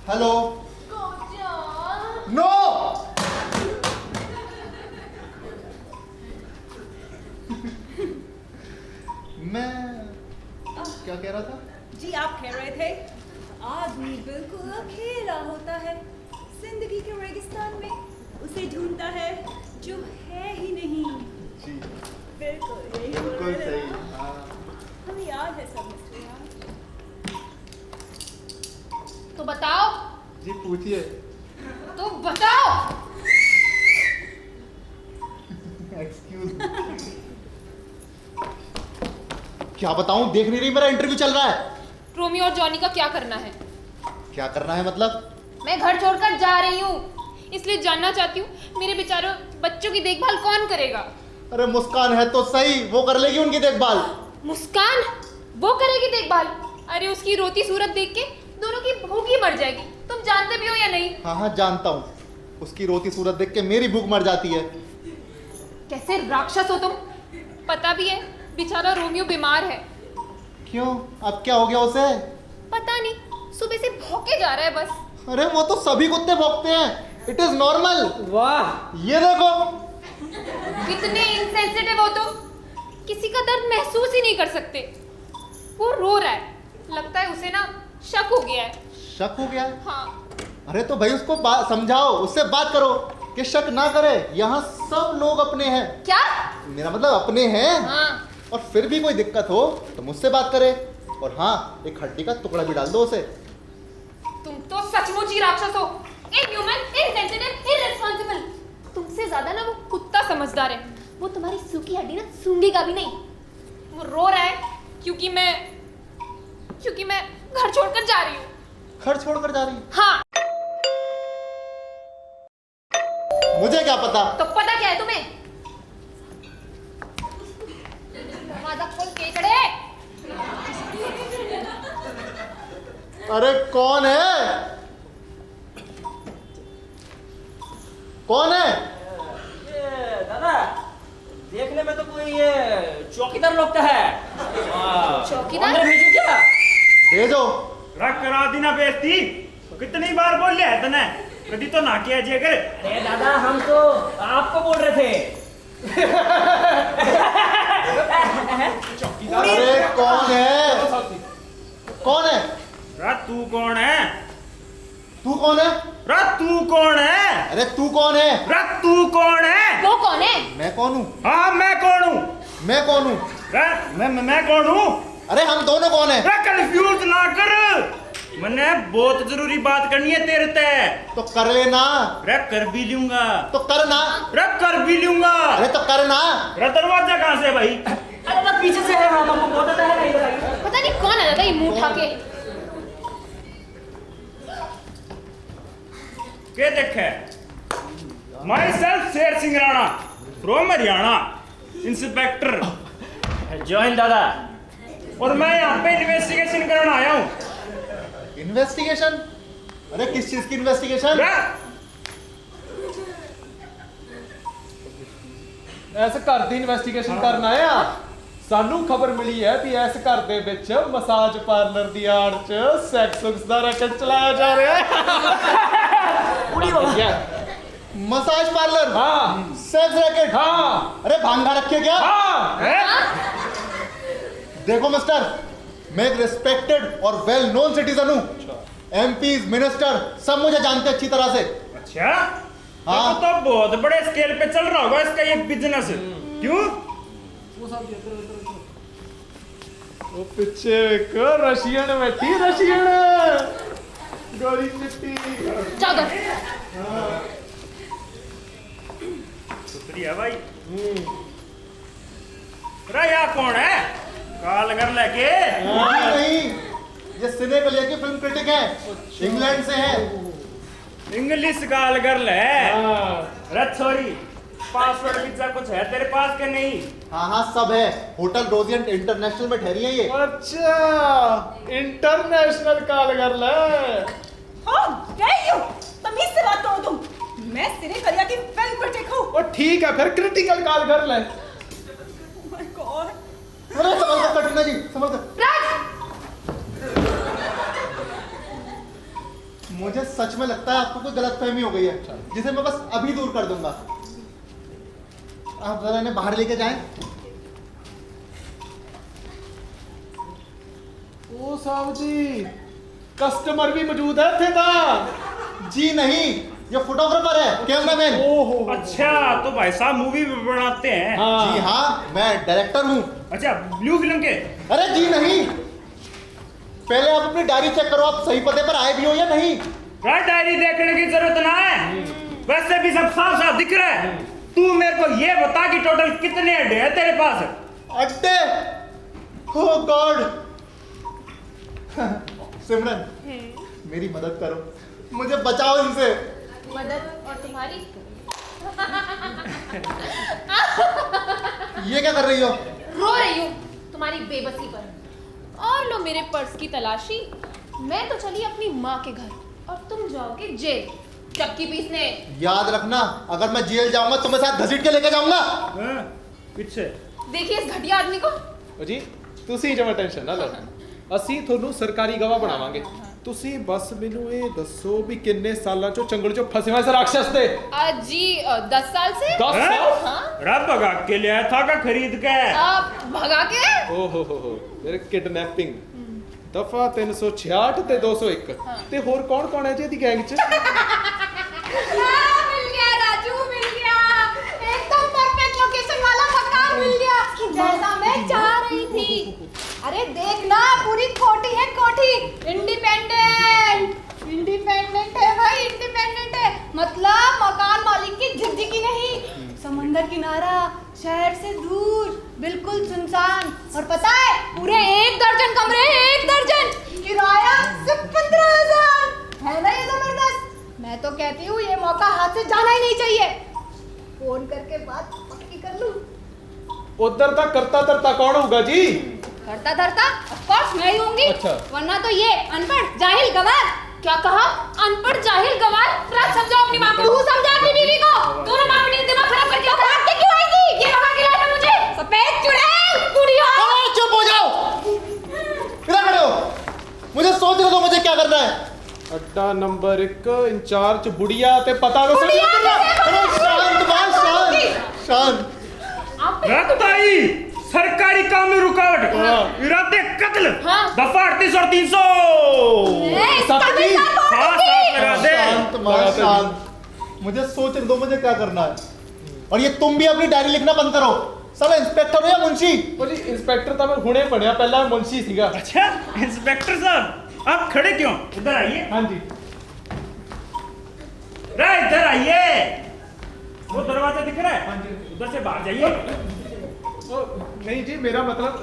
हेलो। नो मैं क्या कह रहा था? जी आप कह रहे थे आदमी बिल्कुल अकेला होता है जिंदगी के रेगिस्तान में, उसे ढूंढता है जो है ही नहीं। जी बिल्कुल यही बोल बिल्कुल रहे सही। थे ना? हाँ हमें याद है सब मिस्ट्रियाँ। तो बताओ। जी पूछिए। तो बताओ। एक्सक्यूज क्या बताऊं, देख नहीं रही मेरा इंटरव्यू चल रहा है। रोमियो और जॉनी का क्या करना है? क्या करना है मतलब? मैं घर छोड़कर जा रही हूँ, इसलिए जानना चाहती हूँ मेरे बेचारों बच्चों की देखभाल कौन करेगा? अरे मुस्कान है तो सही, वो कर लेगी उनकी देखभाल। मुस्कान वो करेगी देखभाल? अरे उसकी रोती सूरत देख के दोनों की भूख ही मर जाएगी। तुम जानते भी हो या नहीं? हाँ हाँ जानता हूँ, उसकी रोती सूरत देख के मेरी भूख मर जाती है। कैसे राक्षस हो तुम। पता भी है बेचारा रोमियो बीमार है। क्यों, अब क्या हो गया उसे? पता नहीं, सुबह से भौंके जा रहा है बस। अरे वो तो सभी कुत्ते भौंकते हैं, इट इज नॉर्मल। वाह, ये देखो। कितने इनसेंसिटिव हो तुम, किसी का दर्द महसूस ही नहीं कर सकते। वो रो रहा है, लगता है उसे ना शक हो गया है। शक हो गया है? हाँ। अरे तो भाई उसको समझाओ, उससे बात करो कि शक ना करे। यहाँ सब लोग अपने हैं। क्या? मेरा मतलब अपने हैं। हाँ। और फिर भी कोई दिक्कत हो तो मुझसे बात करे। और हाँ, एक हड्डी का टुकड़ा भी डाल दो उसे। तुम तो सचमुच ही राक्षस हो, इनह्यूमन, इनसेंसिटिव, इररिस्पांसिबल। तुमसे ज्यादा ना वो कुत्ता समझदार है। वो तुम्हारी सूखी हड्डी ना सूंघेगा भी नहीं। वो रो रहा है क्योंकि मैं घर छोड़कर जा रही हूँ। घर छोड़कर जा रही है? हाँ। मुझे क्या पता? तो पता क्या है तुम्हें? दरवाजा खोल के खड़े। अरे कौन है? कौन है? ये दादा, देखने में तो कोई ये चौकीदार लगता है। चौकीदार? अंदर भेजूं क्या? भेजो। रख करा दी ना बेइज्जती। कितनी बार बोल लिया है तने, कभी तो ना किया जे कर। अरे दादा, हम तो आपको बोल रहे थे। अरे कौन है? कौन है? रा तू कौन है? तू कौन है? रा तू कौन है? अरे तू कौन है? रा तू कौन है? वो कौन है? मैं कौन हूँ? हाँ मैं कौन हूँ? मैं कौन हूँ? रा मैं कौन हूँ? अरे हम दोनों कौन है? रा कंफ्यूज ना कर, मैंने बहुत जरूरी बात करनी है तेरे ते। तो कर लेना। रे कर भी लूंगा। तो करना। रे कर भी लूंगा। अरे तो करना। रे दरवाजा कहाँ से भाई? अरे ना पीछे से है, हम आपको बहुत आता है ना इधर आइए। पता नहीं कौन आ जाता है ये मुंह उठा के। के देखे? My self Sher Singh Rana from Haryana, inspector. Join दादा। और मैं यहाँ पे इन्वेस्टिगेशन करने आया हूँ। इन्वेस्टिगेशन? अरे किस चीज की इन्वेस्टिगेशन? ਇਸ ਘਰ ਦੀ ਇਨਵੈਸਟੀਗੇਸ਼ਨ ਕਰਨ ਆਏ ਆ। ਸਾਨੂੰ ਖਬਰ ਮਿਲੀ ਹੈ ਵੀ ਇਸ ਘਰ ਦੇ ਵਿੱਚ ਮਸਾਜ ਪਾਰਲਰ ਦੀ ਆੜ 'ਚ ਸੈਕਸ ਦਾ ਰੈਕਟ ਚਲਾਇਆ ਜਾ ਰਿਹਾ ਹੈ। Massage parlour? हाँ। Sex racket? हाँ। अरे भांगा रखे क्या? हाँ। देखो मिस्टर, मैं एक रिस्पेक्टेड और वेल नोन सिटीजन हूँ। एमपीज, मिनिस्टर सब मुझे जानते हैं अच्छी तरह से। अच्छा? हाँ। तो बहुत बड़े स्केल पे चल रहा होगा इसका ये बिजनेस। क्यों? ਉਹ ਪਿੱਛੇ ਇੱਕ ਰਸ਼ੀਅਨ ਬੈਠੀ, ਰਸ਼ੀਅਨ ਗੋਰੀ ਚਿੱਟੀ। जाओ। शुक्रिया भाई। अरे यहाँ कौन है? काल कर लेके। नहीं, ये सिने कलिया की फिल्म क्रिटिक है, इंग्लैंड से है। इंग्लिश काल कर ले। अरे सॉरी, पासवर्ड पिज्जा कुछ है तेरे पास के नहीं? हाँ हाँ सब है, होटल रोजिएंट इंटरनेशनल में ठहरी है ये। अच्छा, इंटरनेशनल कॉल कर ले। How dare you? तमीज से बात करो तुम। मैं सिरे कलिया की फिल्म क्रिटिक हूँ। ਉਹ ਠੀਕ ਹੈ ਫਿਰ क्रिटिकल कॉल कर ले। Oh my God. अरे संभल कर कटरीना जी, संभल कर। मुझे सच में लगता है आपको कोई गलतफहमी हो गई है, जिसे मैं बस अभी दूर कर दूंगा। आप जरा इन्हें बाहर लेके जाएं। ओ साहब जी, कस्टमर भी मौजूद है थे था। जी नहीं, ये फोटोग्राफर है, कैमरामैन। ओहो। अच्छा, तो भाई साहब मूवी भी बनाते हैं? हाँ। जी हाँ, मैं डायरेक्टर हूँ। अच्छा, ब्लू फिल्म के? अरे जी नहीं, पहले आप अपनी डायरी चेक करो, आप सही पते पर आए भी हो या नहीं। क्या डायरी देखने की जरूरत ना है, वैसे भी सब साफ साफ दिख रहा है। तू मेरे को ये बता कि टोटल कितने अड्डे हैं तेरे पास? अड्डे? ओह गॉड। सिमरन, मेरी मदद करो, मुझे बचाओ इनसे। मदद और तुम्हारी? ये क्या कर रही हो? रो रही हूँ तुम्हारी बेबसी पर। और लो मेरे पर्स की तलाशी। मैं तो चली अपनी माँ के घर और तुम जाओगे जेल चक्की पीसने। याद रखना, अगर मैं जेल जाऊंगा तो मैं साथ घसीट के लेके जाऊंगा। पीछे देखिए इस घटिया आदमी को। ओ जी, ਤੁਸੀਂ ਜਮਾ ਟੈਨਸ਼ਨ ਨਾ ਲਓ, ਅਸੀਂ ਤੁਹਾਨੂੰ ਸਰਕਾਰੀ ਗਵਾਹ ਬਣਾਵਾਂਗੇ। ਤੁਸੀਂ ਬਸ ਮੈਨੂੰ ਇਹ ਦੱਸੋ ਵੀ ਕਿੰਨੇ ਸਾਲਾਂ ਚੋਂ ਜੰਗਲ ਚੋਂ ਫਸੇ ਹੋਏ ਇਸ ਰਾਖਸ਼ ਦੇ? जी 10 साल से 10 हैं? ਸਾਲ? हाँ रब भगा के लिया था का खरीद के भगा के ਓ ਹੋ ਮੇਰੇ ਕਿਡਨੈਪਿੰਗ ਦਫਾ 366 ਤੇ 201 ਤੇ ਹੋਰ ਕੌਣ ਕੌਣ ਹੈ ਜੀ ਇਹਦੀ ਗੈਂਗ 'ਚ? मिल गया राजू, मिल गया एकदम परफेक्ट लोकेशन वाला मकान मिल गया जैसा मैं चाह रही थी। अरे देखना पूरी कोठी है, कोठी इंडिपेंडेंट इंडिपेंडेंट है भाई, इंडिपेंडेंट है मतलब मकान मालिक की झिकझिकी नहीं, समंदर किनारा, शहर से दूर, बिल्कुल सुनसान, और पता है पूरे 1 दर्जन कमरे हैं, 1 दर्जन, किराया सिर्फ 15,000। है ना ये जबरदस्त? मैं तो कहती हूँ ये मौका हाथ से जाना ही नहीं चाहिए। फोन करके बात पक्की कर लूं। ਉਧਰ ਤਾਂ ਕਰਤਾ ਧਰਤਾ ਕੌਣ ਹੋਊਗਾ ਜੀ? करता धरता ऑफ कोर्स मैं ही होंगी, अच्छा। वरना तो ये अनपढ़ जाहिल गवार। क्या कहा? अनपढ़ जाहिल गवार? रात समझाओ अपनी माँ को, तू समझा अपनी बीवी को, दोनों माँ बेटी ने दिमाग खराब कर दिया। भाग के क्यों आएगी? ये भगा के लाया मुझे, सफेद चुड़ैल बुढ़िया। अरे चुप हो जाओ, इधर खड़े हो, मुझे सोचने दो मुझे क्या करना है। ਅੱਡਾ ਨੰਬਰ 1 ਇੰਚਾਰਜ बुढ़िया ਤੇ ਪਤਾ ਦੱਸੋ। बुढ़िया कैसे? अरे शांत बात, शांत शांत। आप रताई सरकारी काम में रुकावट, इरादे कत्ल, हाँ। दफा 38 और 300 इसका भी सर साथ फोड़ूंगी। साथ इरादे। शांत मां शांत, मुझे सोचने दो मुझे क्या करना है। और ये तुम भी अपनी डायरी लिखना बंद करो। साला इंस्पेक्टर हो या मुंशी? ਉਹ ਜੀ ਇੰਸਪੈਕਟਰ ਤਾਂ ਮੈਂ ਹੁਣੇ ਬਣਿਆ, ਪਹਿਲਾਂ ਮੁਨਸ਼ੀ ਸੀਗਾ। अच्छा इंस्पेक्टर साहब आप खड़े क्यों? इधर आइए, ਹਾਂਜੀ रे इधर आइए, वो दरवाजा दिख रहा है, उधर से बाहर जाइए। ਉਹ ਨਹੀਂ ਜੀ, ਮੇਰਾ ਮਤਲਬ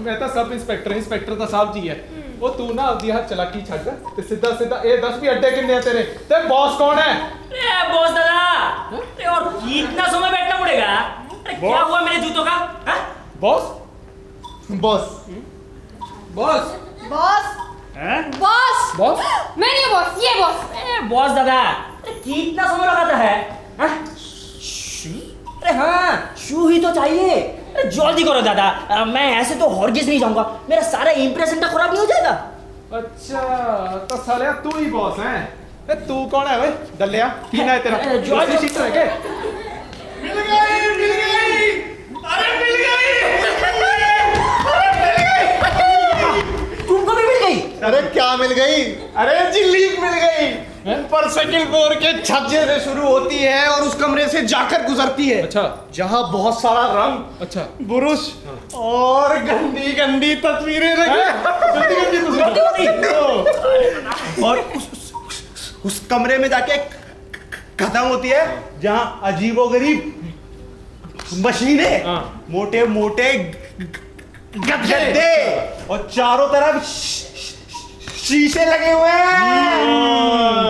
ਮੈਂ ਤਾਂ ਸਬ ਇੰਸਪੈਕਟਰ ਤਾਂ ਸਾਹਿਬ ਜੀ ਹੈ। ਉਹ ਤੂੰ ਨਾ ਆਪਦੀ ਹੱਥ ਚਲਾਕੀ ਛੱਡ ਤੇ ਸਿੱਧਾ ਸਿੱਧਾ ਇਹ ਦੱਸ ਵੀ ਅੱਡੇ ਕਿੰਨੇ ਆ ਤੇਰੇ ਤੇ ਬੌਸ ਕੌਣ ਹੈ? अरे बॉस दादा, अरे और कितना समय बैठना पड़ेगा? अरे क्या बॉस? हुआ मेरे जूतों का? हाँ? ਬੌਸ बॉस ਬੌਸ बॉस हैं? Boss boss? मैं नहीं बॉस, ये बॉस। अरे बॉस दादा, अरे कितना समय लगाता है? हाँ? शू? अरे हाँ, शू ही तो चाहिए। अरे जल्दी करो दादा, मैं ऐसे तो हॉर्गिस नहीं जाऊंगा, मेरा सारा इंप्रेशन का खराब नहीं हो जाएगा। ਅੱਛਾ ਤਾਂ ਸਾਲਿਆ ਤੂੰ ਹੀ ਬੌਸ ਹੈ। ਤੇ ਤੂੰ ਕੌਣ ਹੈ ਓਏ ਦੱਲਿਆ? ਕੀ ਨਾਂ ਹੈ ਤੇਰਾ? ਅਰੇ ਜੋਰਜ। ਜੋਰਜ ਸੀਟ ਹੈ ਕਿ? मिल गई, अरे मिल गई, तुमको भी मिल गई? अरे क्या मिल गई? अरे जी लीक मिल गई। ऊपर सेकंड फ्लोर के छज्जे से शुरू होती है और उस कमरे से जाकर गुजरती है। अच्छा जहाँ बहुत सारा रंग, अच्छा बुरुश और गंदी गंदी तस्वीरें लगी। गंदी गंदी तस्वीरें। और उस कमरे में जाके खत्म होती है जहाँ अजीबोगरीब मशीनें, हाँ। मोटे मोटे गड्ढे और चारों तरफ शीशे लगे हुए हैं।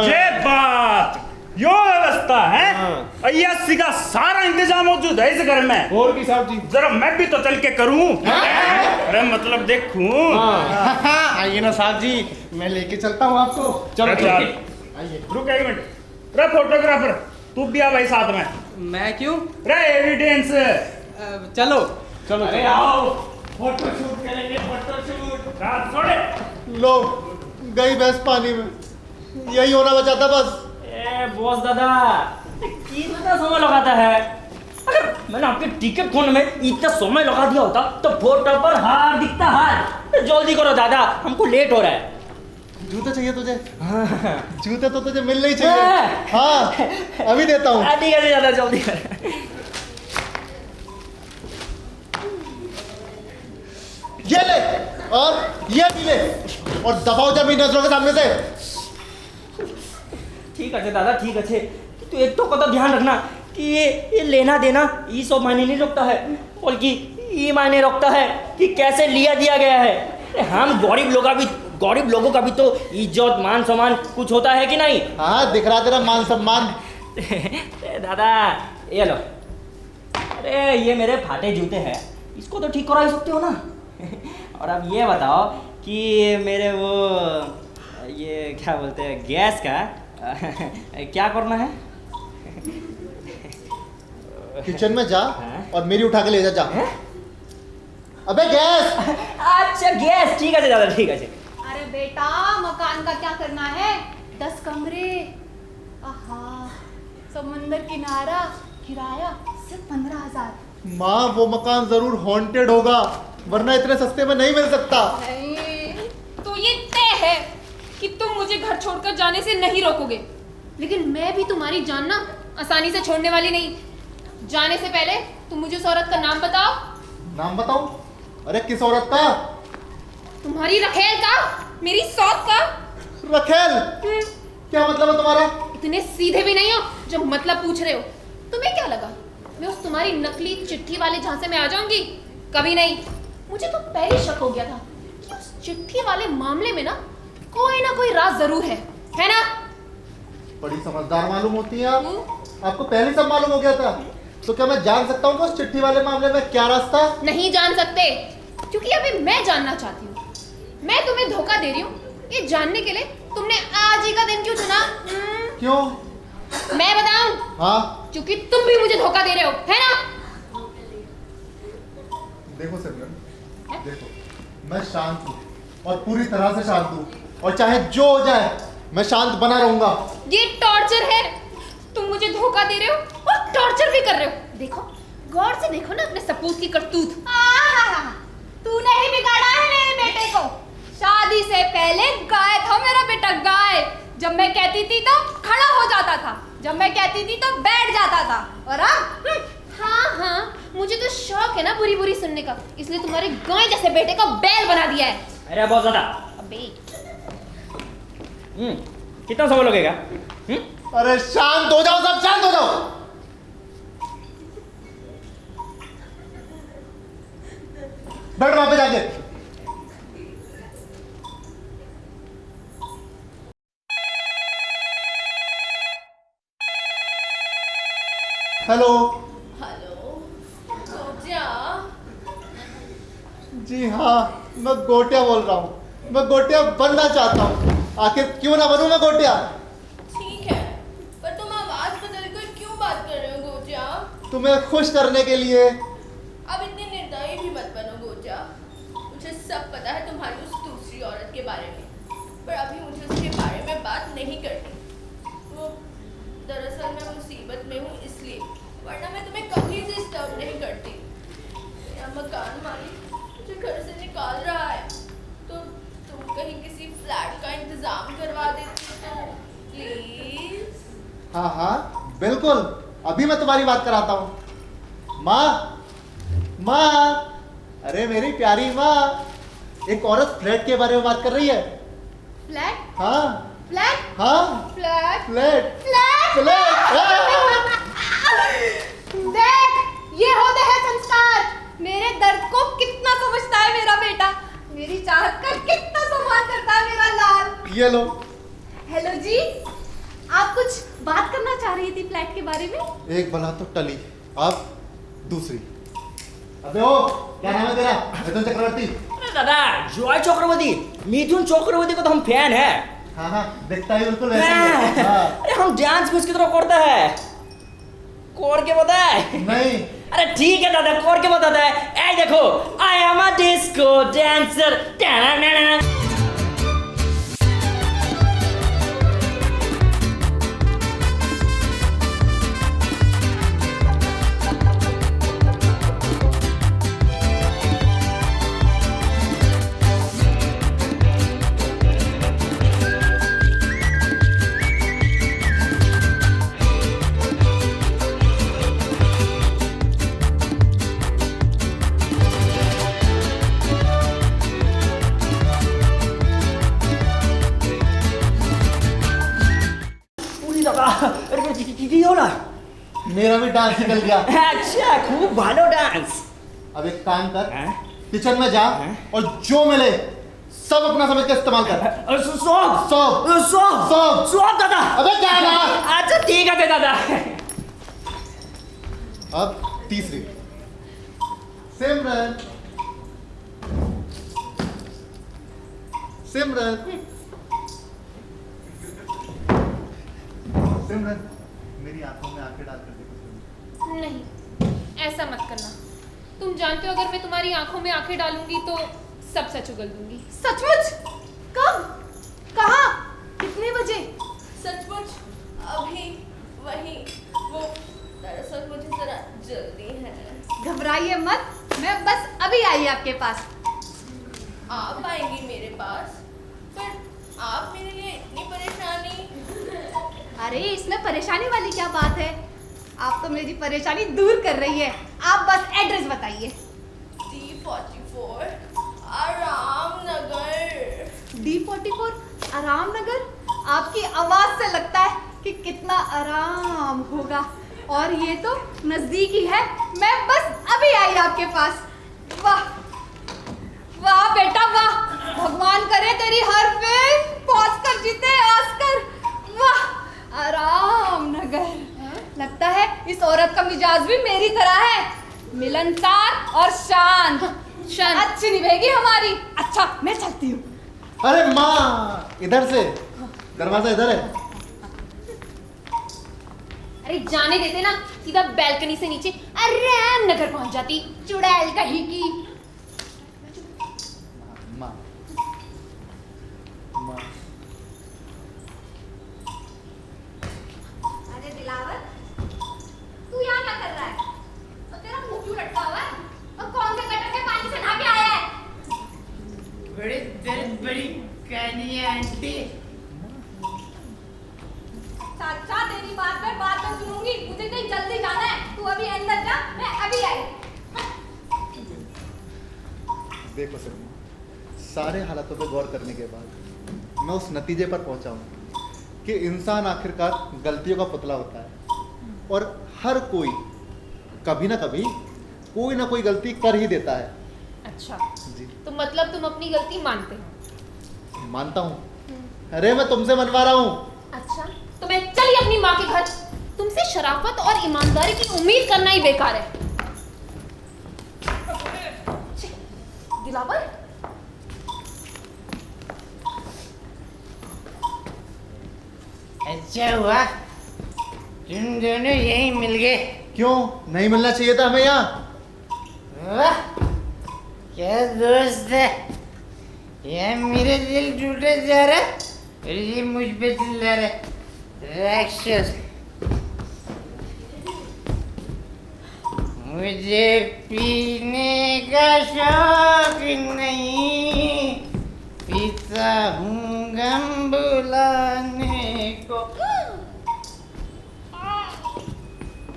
ये बात, यो व्यवस्था है, हाँ। अय्यासी का सारा इंतजाम मौजूद है इस घर में। और की साहब जी? जरा मैं भी तो चल के करूं, अरे मतलब देखूं। हाँ। आइए ना साहब जी, मैं लेके चलता हूँ आपको। चलो चल। आइए। रुक 1 मिनट, रे फोटोग्राफर तू भी आ भाई साथ में। मैं क्यों? रे एविडेंस, चलो चलो अरे आओ फोटो शूट करेंगे, फोटो शूट। रात छोड़े, लो गई भैंस पानी में, यही होना बचा था बस। ए बॉस दादा, कितना समय लगाता है? अगर मैंने आपके टिकट खोलने में इतना समय लगा दिया होता तो फोटो पर हार दिखता हार। जल्दी करो दादा, हमको लेट हो रहा है। जूते चाहिए तुझे? जूते तो तुझे मिल नहीं चाहिए। हाँ अभी देता हूँ। ठीक है दादा, जल्दी कर। ये ले और ये भी ले और दबाओ जब इन नजरों के सामने से। ठीक है दादा, ठीक है। तो एक तो कदा ध्यान रखना कि ये लेना देना ये सब मायने नहीं रखता है, बल्कि ये मायने रखता है कि कैसे लिया दिया गया है। अरे हम गरीब लोगों का भी तो इज्जत मान सम्मान कुछ होता है कि नहीं? हाँ दिख रहा तेरा मान सम्मान। दादा ये लो, अरे ये मेरे फाटे जूते हैं, इसको तो ठीक करा ही सकते हो ना। और अब ये बताओ कि मेरे वो ये क्या बोलते हैं गैस का क्या करना है? किचन में जा हाँ? और मेरी उठा के ले जा। अबे गैस। अच्छा गैस, ठीक है दादा, ठीक है। अरे बेटा, मकान का क्या करना है? 10 कमरे, आहा, समुंदर किनारा, किराया सिर्फ 15,000। माँ वो मकान जरूर हॉन्टेड होगा, वरना इतने सस्ते में नहीं मिल सकता। नहीं, तो ये तय है कि तुम मुझे घर छोड़कर जाने से नहीं रोकोगे, लेकिन मैं भी तुम्हारी जान ना आसानी से छोड़ने वाली नहीं। जाने से पहले तुम मुझे उस औरत का नाम बताओ। नाम बताऊं? अरे किस औरत का? तुम्हारी रखेल का, मेरी सौत का। रखेल? क्या मतलब है तुम्हारा? इतने सीधे भी नहीं हो जो मतलब पूछ रहे हो। तुम्हें क्या लगा मैं उस तुम्हारी नकली चिट्ठी वाले झांसे में आ जाऊंगी? कभी नहीं। मुझे तो पहले शक हो गया था कि उस चिट्ठी वाले मामले में ना कोई राज जरूर है ना? बड़ी समझदार मालूम होती है आप। आपको पहले सब मालूम हो गया था? तो क्या मैं जान सकता हूँ कि उस चिट्ठी वाले मामले में क्या रास्ता? नहीं जान सकते, क्योंकि अभी मैं जानना चाहती हूँ। मैं तुम्हें धोखा दे रही हूँ ये जानने के लिए तुमने आज ही का दिन क्यों चुना? क्यों? मैं बताऊं? हाँ। क्योंकि तुम भी मुझे धोखा दे रहे हो, है ना? देखो सिमरन, देखो मैं शांत हूँ और पूरी तरह से शांत हूँ, और चाहे जो हो जाए मैं शांत बना रहूंगा। ये टॉर्चर है। तुम मुझे धोखा दे रहे हो और टॉर्चर भी कर रहे हो। देखो, गौर से देखो ना अपने सपूत की करतूत। तूने ही बिगाड़ा है मेरे बेटे को। शादी से पहले गाय था मेरा बेटा, गाय। जब मैं कहती थी तो खड़ा हो जाता था, जब मैं कहती थी तो बैठ जाता था, और अब हाँ, मुझे तो शौक है ना बुरी बुरी सुनने का, इसलिए तुम्हारे गाय जैसे बेटे को बैल बना दिया है। अरे बहुत ज्यादा। अबे कितना समय लगेगा? अरे शांत हो जाओ, सब शांत हो जाओ। बैठ वहां पे जाके। हेलो। जी हाँ, मैं गोटिया बोल रहा हूँ। मैं गोटिया बनना चाहता हूँ। आखिर क्यों ना बनूं मैं गोटिया? ठीक है, पर तुम आवाज बदलकर क्यों बात कर रहे हो गोटिया? तुम्हें खुश करने के लिए। अब इतने निर्दयी भी मत बनो गोटिया। मुझे सब पता है तुम्हारी उस दूसरी औरत के बारे में, पर अभी मुझे उसके बारे में बात नहीं करनी। वो दरअसल मैं मुसीबत में हूँ इसलिए, वरना मैं तुम्हें कभी डिस्टर्ब नहीं करती। मेरा मकान मालिक मुझे घर से निकाल रहा है, तो तुम कहीं किसी फ्लैट का इंतजाम करवा देती तो प्लीज। हाँ बिल्कुल, अभी मैं तुम्हारी बात कराता हूँ। माँ, अरे मेरी प्यारी माँ, एक औरत फ्लैट के बारे में बात कर रही है। फ्लैट? हाँ फ्लैट? हाँ फ्लैट? Flat flat? देख, ये होते हैं संस्कार। मेरे दर्द को कितना समझता है मेरा बेटा, मेरी चाहत का कितना सम्मान करता है मेरा लाल। ये लो। हेलो जी, आप कुछ बात करना चाह रही थी फ्लैट के बारे में? एक बला तो टली, अब दूसरी। अबे ओ, क्या नाम है तेरा? मिथुन चक्रवर्ती। अरे दादा, जॉय चक्रवर्ती, मिथुन चक्रवर्ती को तो हम फैन है। हाँ, दिखता ही बिल्कुल वैसे ही है। हाँ। अरे हम डांस भी उसकी तरह करता है। कोड़ के बता है? नहीं। अरे ठीक है दादा, कोड़ के बताता है। ऐ देखो, I am a disco dancer. मेरा भी डांस निकल गया। अच्छा, खूब भालो डांस। अब एक काम कर, किचन में जा और जो मिले सब अपना समझ के इस्तेमाल कर। सौंफ दादा। अबे क्या ना? अच्छा ठीक है दादा। अब तीसरी। सिमरन, मेरी आंखों में आंखें डाल कर देखो। नहीं, ऐसा मत करना। तुम जानते हो अगर मैं तुम्हारी आंखों में आंखें डालूंगी तो सब सच उगल दूंगी। सचमुच? कब? आपके पास। आप आएंगी मेरे पास, पर आप मेरे लिए इतनी परेशानी। अरे इसमें परेशानी वाली क्या बात है, आप तो मेरी परेशानी दूर कर रही है। आप बस एड्रेस बताइए। D44 आराम नगर। D44 आराम नगर? आपकी आवाज से लगता है कि कितना आराम होगा, और ये तो नजदीक ही है। मैं बस अभी आई आपके पास। वाह वाह बेटा वाह, भगवान करे तेरी हर फिल्म पहुंच कर जीते ऑस्कर। वाह आराम नगर, लगता है इस औरत का मिजाज भी मेरी तरह है, मिलनसार और शांत। अच्छी निभेगी हमारी। अच्छा मैं चलती हूँ। अरे माँ, इधर से, दरवाजा इधर है। अरे जाने देते ना, सीधा बैल्कनी से नीचे आराम नगर पहुंच जाती, चुड़ैल कहीं की। माँ, माँ। अरे दिलावर, तू यहाँ क्या कर रहा है? और तेरा मुंह क्यों लटका हुआ है? और कौन से गटर के पानी से नहा के आया है? बड़ी दर्द बड़ी कहानी है आंटी। चाचा तेरी बात में बात में सुनूंगी, मुझे कहीं जल्दी जाना है। तू अभी अंदर जा, मैं अभी आई। देखो सर, सारे हालातों पर गौर करने के बाद मैं उस नतीजे पर पहुंचा हूँ कि इंसान आखिरकार गलतियों का पुतला होता है, और हर कोई कभी ना कभी कोई ना कोई गलती कर ही देता है। अच्छा जी, तो मतलब तुम अपनी गलती मानते हो? मानता हूँ। अरे मैं तुमसे मनवा रहा हूँ। अच्छा तो मैं चली अपनी माँ के घर। तुमसे शराफत और ईमानदारी की उम्मीद करना ही बेकार है। दिलावर, अच्छा हुआ तुम दोनों यही मिल गए। क्यों नहीं मिलना चाहिए था हमें यहाँ? वाह क्या दोस्त है। ये मेरे दिल टूटे जा रहा है और ये मुझ पे चिल्ला रहा है। राक्षस, मुझे पीने का शौक नहीं, पीता हूँ गम बुलाने को।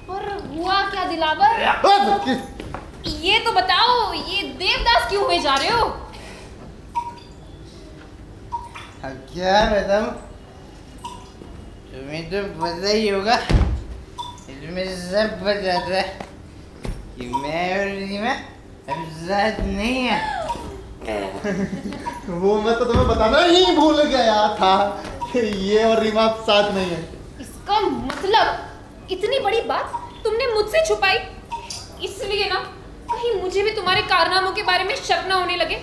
और हुआ क्या दिलावर? ये तो बताओ, ये देवदास क्यों हुए जा रहे हो? अब क्या बताऊं, तुम्हें तो पता ही होगा, इसमें सब पता था कि मैं और रीमा अब साथ नहीं है। वो मैं तो तुम्हें बताना ही भूल गया था कि ये और रीमा साथ नहीं है। इसका मतलब इतनी बड़ी बात तुमने मुझसे छुपाई, इसलिए ना कहीं मुझे भी तुम्हारे कारनामों के बारे में शक ना होने लगे।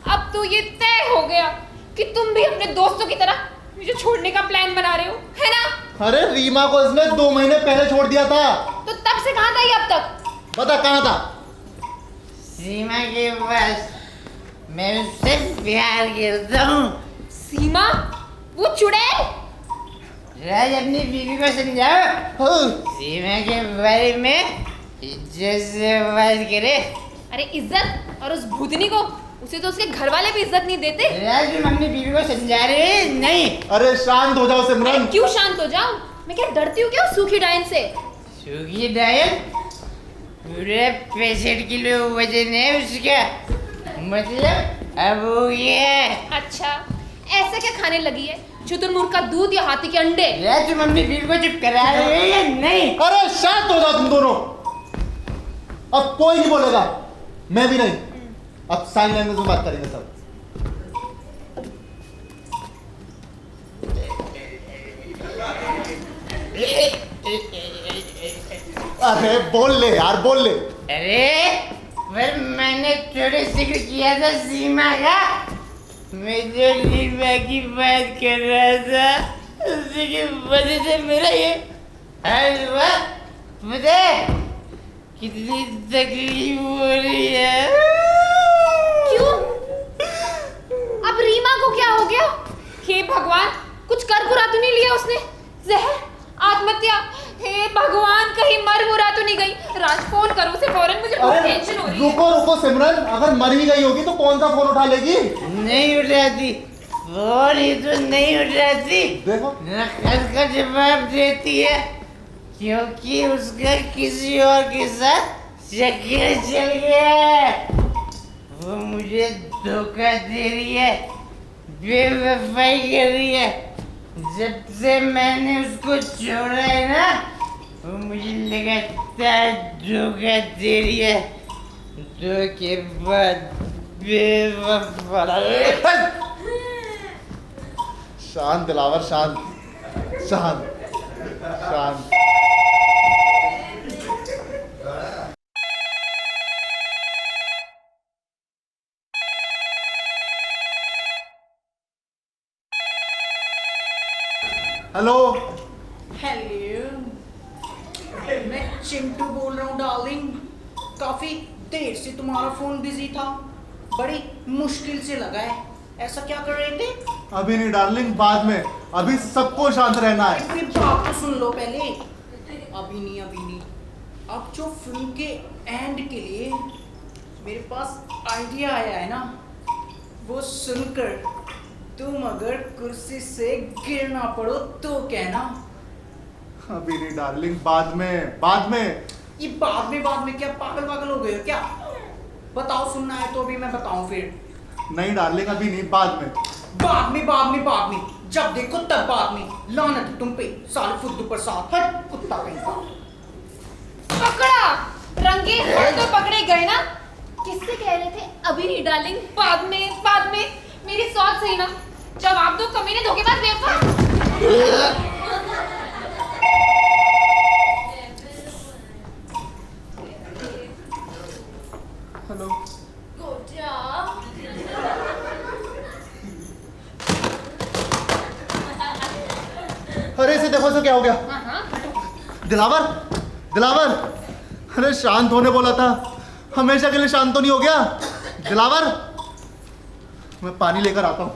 अब तो ये तय हो गया कि तुम भी अपने दोस्तों की तरह मुझे छोड़ने का प्लान बना रहे हो, है ना? अरे रीमा को इसने 2 महीने पहले छोड़ दिया था। तो तब से कहाँ था ये अब तक? बता कहाँ था? सीमा के पास। मैं उससे प्यार करता हूँ। सीमा? वो चुड़ैल? राज अपनी बीवी को समझाओ, सीमा के बारे में इज्जत से बात करे। अरे इज्जत? और उस भूतनी को, उसे तो उसके घर वाले भी इज्जत नहीं देते। राज तुम अपनी बीवी को समझा रहे? नहीं। अरे शांत हो जाओ सिमरन। क्यों शांत हो जाऊं? मैं क्या डरती हूँ क्या सूखी डायन से? सूखी डायन? पूरे 65 किलो वजन है उसका, मतलब अब वो ये। अच्छा ऐसे क्या खाने लगी है, शुतुरमुर्ग का दूध या हाथी के अंडे? यार तुम अपनी बीवी को चुप करा रहे हो या नहीं? अरे शांत हो जाओ तुम दोनों। अब कोई नहीं बोलेगा, मैं भी नहीं। अब साइन लैंग्वेज में बात करेंगे सब। अरे बोल ले यार, बोल ले। अरे पर मैंने थोड़े जिक्र किया था सीमा का। मैं जो सीमा की बात कर रहा था, उसी की वजह से मेरा ये हाल हुआ। मुझे कितनी तकलीफ हो रही है। क्यों? अब रीमा को क्या हो गया? हे भगवान, कुछ कर बुरा तो नहीं लिया उसने? जहर? आत्महत्या। हे भगवान, कहीं मर मुरा तो नहीं गई? राज फोन करो उसे फौरन, मुझे बहुत टेंशन हो रही है। रुको रुको सिमरन, अगर मर ही गई होगी तो कौन सा फोन उठा लेगी? नहीं उठाती, और ये तो नहीं उठाती। देखो नकल का जवाब देती है, क्योंकि उसका किसी और के साथ चक्कर चल गया है। वो मुझे धोखा दे रही है, बेवफाई कर रही है। जब से मैंने उसको छोड़ा है ना, वो मुझे लगातार धोखा दे रही है। धोखे बाद बेवफाई। शांत दिलावर, शांत शांत शांत। हेलो हेलो, मैं चिंटू बोल रहा हूँ डार्लिंग। काफी देर से तुम्हारा फोन बिजी था, बड़ी मुश्किल से लगा है। ऐसा क्या कर रहे थे? अभी नहीं डार्लिंग, बाद में। अभी सबको शांत रहना है। फिर बात तो सुन लो पहले। अभी नहीं। अब जो फिल्म के एंड के लिए मेरे पास आइडिया आया है ना, वो सुनकर तुम अगर कुर्सी से गिरना पड़ो तो कहना। अभी नहीं डार्लिंग, बाद में। ये बाद में क्या पागल हो गए हो क्या? बताओ, सुनना है तो अभी मैं बताऊं फिर। नहीं डार्लिंग, अभी नहीं, बाद में। बाद में जब देखो तब बाद में। लानत है तुम पे, साले फुद्दू प्रसाद, हट कुत्ता कहीं का। पकड़ा, रंगे हाथ तो पकड़े गए ना। किससे कह रहे थे अभी नहीं डार्लिंग, बाद में? मेरी सोच सही ना, जवाब दो कमीने, धोखेबाज, बेवफा। हेलो गोचा, अरे इसे देखो, इसे क्या हो गया? दिलावर, अरे शांत होने बोला था, हमेशा के लिए शांत तो नहीं हो गया? दिलावर, मैं पानी लेकर आता हूँ।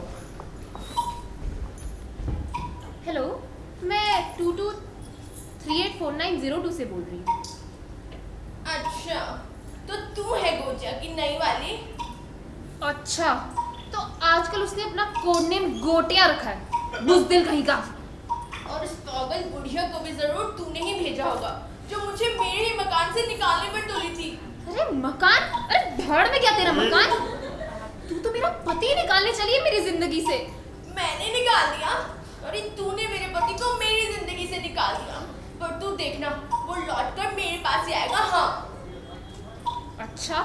हेलो, मैं 22384902 से बोल रही हूँ। अच्छा, तो तू है गोचा की नई वाली? अच्छा, तो आजकल उसने अपना कोड नेम गोटिया रखा है, बुज़दिल कहीं का। और इस पागल बुढ़िया को भी जरूर तूने ही भेजा होगा, जो मुझे मेरे ही मकान से निकालने पर तुली थी। अरे मकान? अरे भाड़ में क्या तेरा मकान? तू तो मेरा पति निकालने चली है मेरी जिंदगी से। मैंने निकाल दिया? अरे तूने मेरे पति को मेरी जिंदगी से निकाल दिया, पर तू देखना, वो लौट कर मेरे पास ही आएगा। हाँ। अच्छा,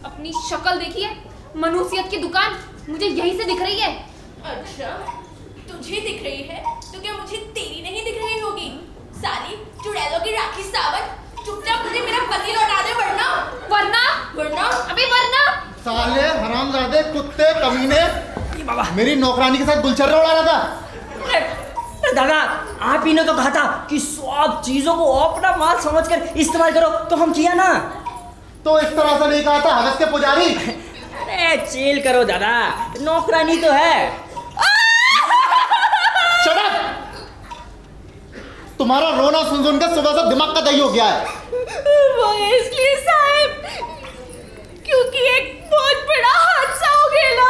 अपनी शक्ल देखी है? मनुष्यत की दुकान मुझे यहीं से दिख रही है। अच्छा, तुझे दिख रही है तो क्या मुझे तेरी नहीं दिख रही होगी? साली चुड़ैलों की राखी सावत, चुपचाप मुझे मेरा पति लौटा दे, वरना साले हरामजादे, कुत्ते, कमीने, मेरी नौकरानी के साथ गुलछर्रा उड़ा रहा था। दादा, आप ही ने तो कहा था कि सब चीजों को अपना माल समझकर इस्तेमाल करो, तो हम किया ना। तो इस तरह से नहीं कहा था हवस के पुजारी। अरे चिल करो दादा, नौकरानी तो है। Shut up! तुम्हारा रोना सुन सुन के सुबह से दिमाग का दही हो गया है। वो इसलिए साहब, क्योंकि एक बहुत बड़ा हादसा हो गया ना।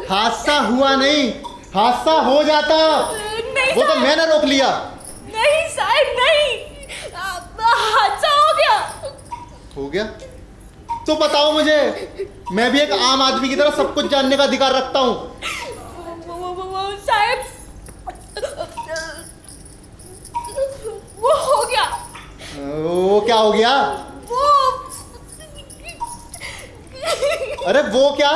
हादसा हुआ नहीं, हादसा हो जाता। नहीं वो तो मैंने रोक लिया। नहीं साहब, नहीं, हादसा हो गया? तो बताओ मुझे, मैं भी एक आम आदमी की तरह सब कुछ जानने का अधिकार रखता हूँ। साहब, वो हो गया। वो क्या हो गया? अरे वो क्या?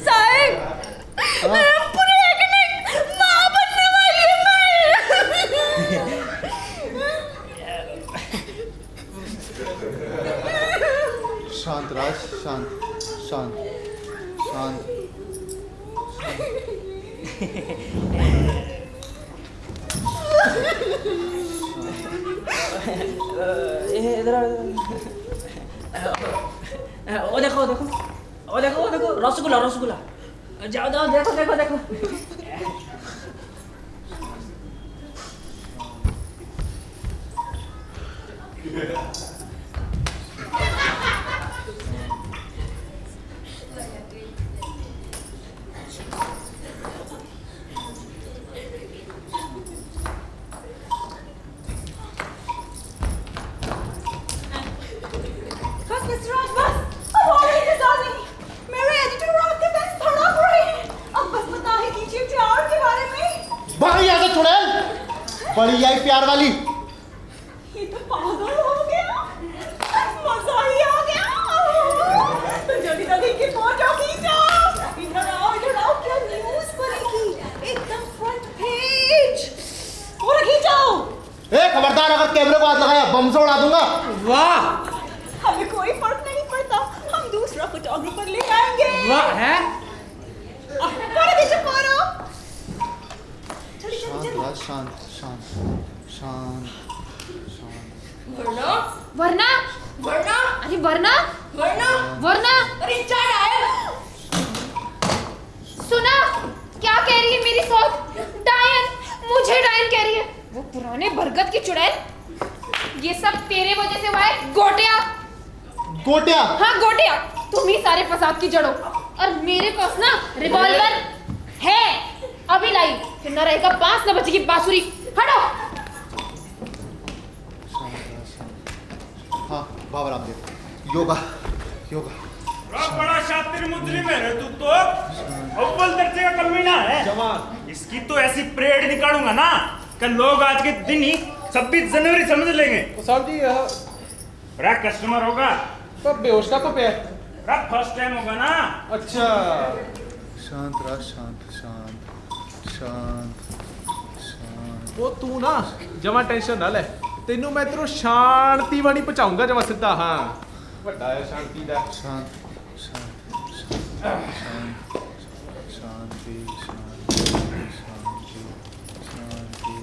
साहब, पूरे माँ बनने वाली हूँ मैं। शांत राज, शांत शांत शांत। इधर ओ देखो देखो, ओ देखो, ओ देखो, रसगुल्ला, रसगुल्ला। जाओ जाओ, देखो देखो देखो। बस मिस्टर राज बस, अब और इंतजार नहीं। मेरे एडिटर और आपके फैंस तड़प रहे हैं। अब बस बता ही दीजिए प्यार के बारे में। भाग यहाँ से चुड़ैल, बड़ी आई प्यार वाली। ये तो पागल हो गया, मजा ही आ गया। तो जल्दी जल्दी की फोटो खींचो। इधर आओ, क्या न्यूज़ पड़ेगी एकदम फ्रंट पेज। फोटो खींचो। ए खबरदार, अगर कैमरे को हाथ लगाया बम से उड़ा दूंगा। वाह हमें कोई फर्क नहीं पड़ता, हम दूसरा फोटोग्राफर ले आएंगे। वाह है। फोटो खींचो, फोटो। शांत शांत शांत शांत शांत। वरना वरना वरना अरे वरना वरना वरना अरे चाय आया। सुना क्या कह रही है मेरी सौत? डायन, मुझे डायन कह रही है। वो पुराने बरगद की चुड़ैल, ये सब तेरे वजह से हुआ है गोटिया। गोटिया? हाँ गोटिया, तुम ही सारे फसाद की जड़ो। और मेरे पास ना रिवॉल्वर है, अभी लाई, फिर न रहेगा बांस न बचेगी बांसुरी। हटो। हाँ बाबा रामदेव, योगा योगा। बड़ा शातिर मुजरिम है रे तू तो, अव्वल दर्जे का कमीना है जवान। इसकी तो ऐसी परेड निकालूंगा ना कि लोग आज के दिन ही 26 जनवरी समझ लेंगे। साहब जी बड़ा कस्टमर होगा तो बेहोश का तो पे। बड़ा फर्स्ट टाइम होगा ना। अच्छा शांत रह, शांत शांत शांत शांत। वो तू ना जमा टेंशन ना ले, तेनू मैं तेरो शांति वाणी पहुंचाऊंगा जमा सीधा। हाँ बड़ा है शांति दा। शांत शांत शांत शांति शांति शांति शांति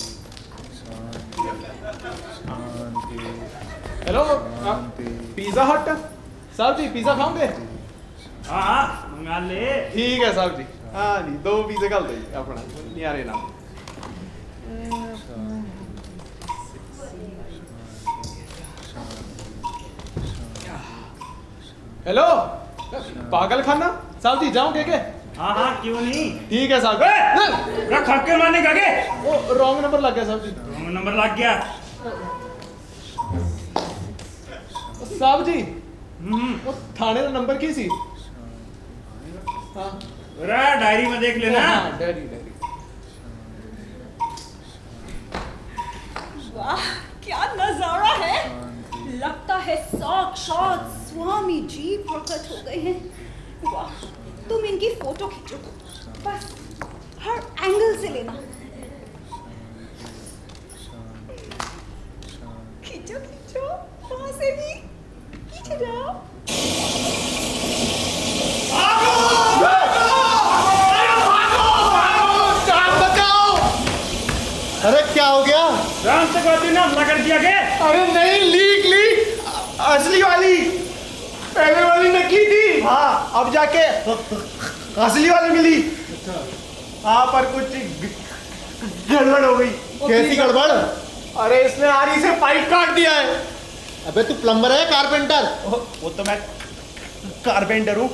शांति। हेलो पिज्जा हट साहब जी, पिज्जा खाओगे? हाँ हाँ मंगा ले। ठीक है साहब जी। हाँ जी 2 पिज्जे कर दे अपना नियारे नाम। हेलो पागल खाना साहब जी, जाओगे क्या? हाँ हाँ क्यों नहीं। ठीक है साहब। खा के मारने का के? वो रॉन्ग नंबर लग गया साहब जी। रॉन्ग नंबर लग गया साहब जी। वो थाने का नंबर की सी? हाँ डायरी में देख लेना। हाँ डायरी डायरी। वाह क्या नजारा है, लगता है साक्षात स्वामी जी प्रकट हो गए हैं। वाह, तुम इनकी फोटो खींचो, बस हर एंगल से लेना। खींचो खींचो, वहां से भी खींच जाओ। अरे क्या हो गया? आतंकवादी ने हमला कर दिया के? अरे नहीं, लीक असली वाली, पहले वाली नकली थी। हाँ अब जाके असली वाली मिली। हाँ पर कुछ गड़बड़ हो गई। कैसी गड़बड़? अरे इसने आरी से पाइप काट दिया है। अबे तू प्लम्बर है कारपेंटर? वो तो मैं कारपेंटर हूँ।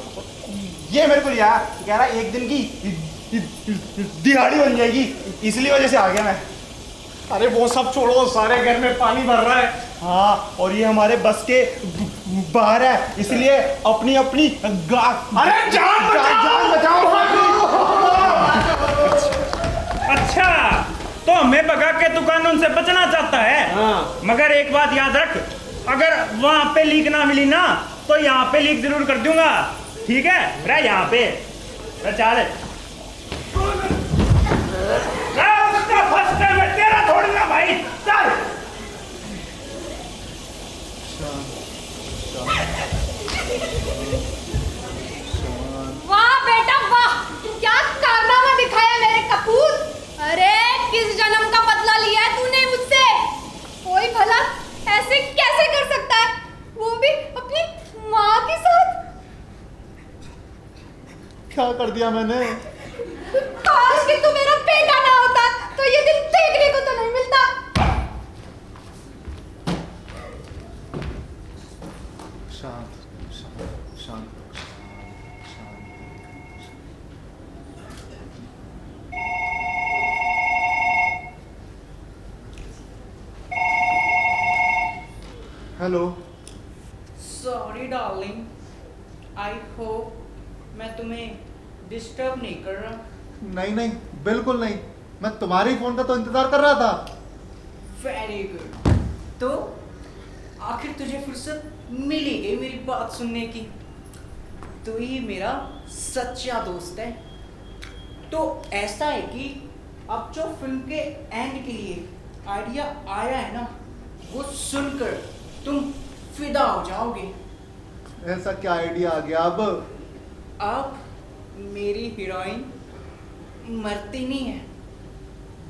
ये मेरे को लिया, कह रहा एक दिन की दिहाड़ी बन जाएगी, इसलिए वजह से आ गया मैं। अरे वो सब छोड़ो, सारे घर में पानी भर रहा है। हाँ और ये हमारे बस के बाहर है, इसलिए अपनी अपनी अरे जान बचाओ। अच्छा तो हमें भगा के तू कानून से बचना चाहता है। हाँ। मगर एक बात याद रख, अगर वहां पे लीक ना मिली ना तो यहाँ पे लीक जरूर कर दूंगा, ठीक है? रह यहाँ पे चल। फर्स्ट टाइम है तेरा थोड़ी ना भाई, चल। वाह बेटा वाह, क्या कारनामा दिखाया मेरे कपूर। अरे किस जन्म का बदला लिया है तूने मुझसे? कोई भला ऐसे कैसे कर सकता है, वो भी अपनी माँ के साथ? क्या कर दिया मैंने? काश कि तू मेरा बेटा ना होता तो ये दिन देखने को तो नहीं मिलता। Hello. Sorry darling, I hope मैं तुम्हें डिस्टर्ब नहीं कर रहा। नहीं नहीं, बिल्कुल नहीं, मैं तुम्हारे ही फोन का तो इंतजार कर रहा था। Very good. तो आखिर तुझे फुर्सत मिली गई मेरी बात सुनने की। तू ही मेरा सच्चा दोस्त है। तो ऐसा है कि अब जो फिल्म के एंड के लिए आइडिया आया है ना, वो सुनकर तुम फिदा हो जाओगे। ऐसा क्या आइडिया आ गया अब मेरी हीरोइन मरती नहीं है,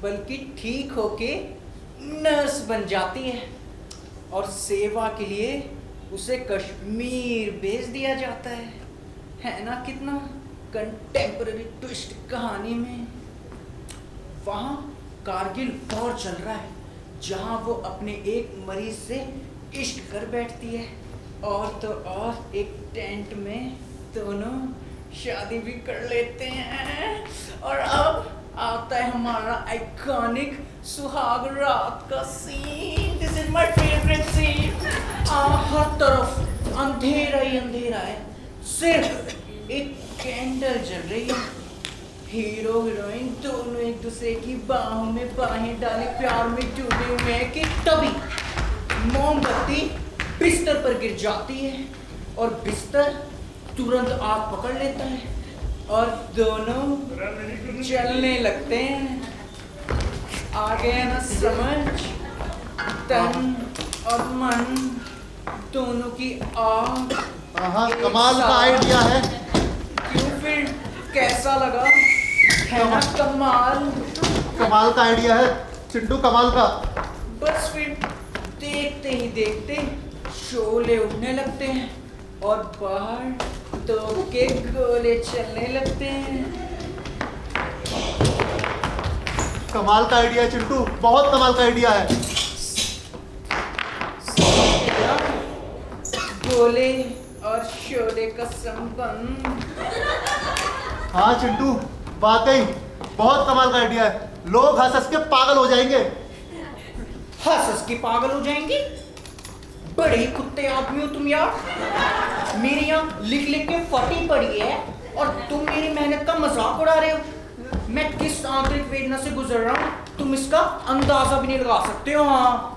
बल्कि ठीक होके नर्स बन जाती है और सेवा के लिए उसे कश्मीर भेज दिया जाता है ना? कितना कंटेम्पररी ट्विस्ट कहानी में। वहाँ कारगिल वॉर चल रहा है, जहाँ वो अपने एक मरीज से इश्क कर बैठती है, और तो और एक टेंट में दोनों शादी भी कर लेते हैं। और अब आता है हमारा आइकॉनिक सुहाग रात का scene. This is my favourite scene. हर तरफ अंधेरा ही अंधेरा है, सिर्फ एक कैंडल जल रही है। हीरो हीरोइन दोनों एक दूसरे की बाहों में बाहें डाले प्यार में डूबे हुए हैं कि तभी मोमबत्ती बिस्तर पर गिर जाती है और बिस्तर तुरंत आग पकड़ लेता है और दोनों चलने लगते हैं। आ गया ना समझ? तन और मन दोनों की आग। हाँ, कमाल का आइडिया है। क्यों फिर, कैसा लगा? है ना कमाल? कमाल का आइडिया है चिंटू, कमाल का। बस फिर देखते ही देखते शोले उठने लगते हैं और बाहर तो के गोले चलने लगते हैं। कमाल का आइडिया है चिंटू, बहुत कमाल का आइडिया है। गोले और शोले का संबंध। हाँ चिंटू, वाकई बहुत कमाल का आइडिया है। लोग हंस हंस के पागल हो जाएंगे। हंस हंस के पागल हो जाएंगे? बड़े ही कुत्ते आदमी हो तुम यार। मेरे यहाँ लिख लिख के फटी पड़ी है और तुम मेरी मेहनत का मजाक उड़ा रहे हो। मैं किस आंतरिक वेदना से गुजर रहा हूँ तुम इसका अंदाजा भी नहीं लगा सकते हो। हाँ,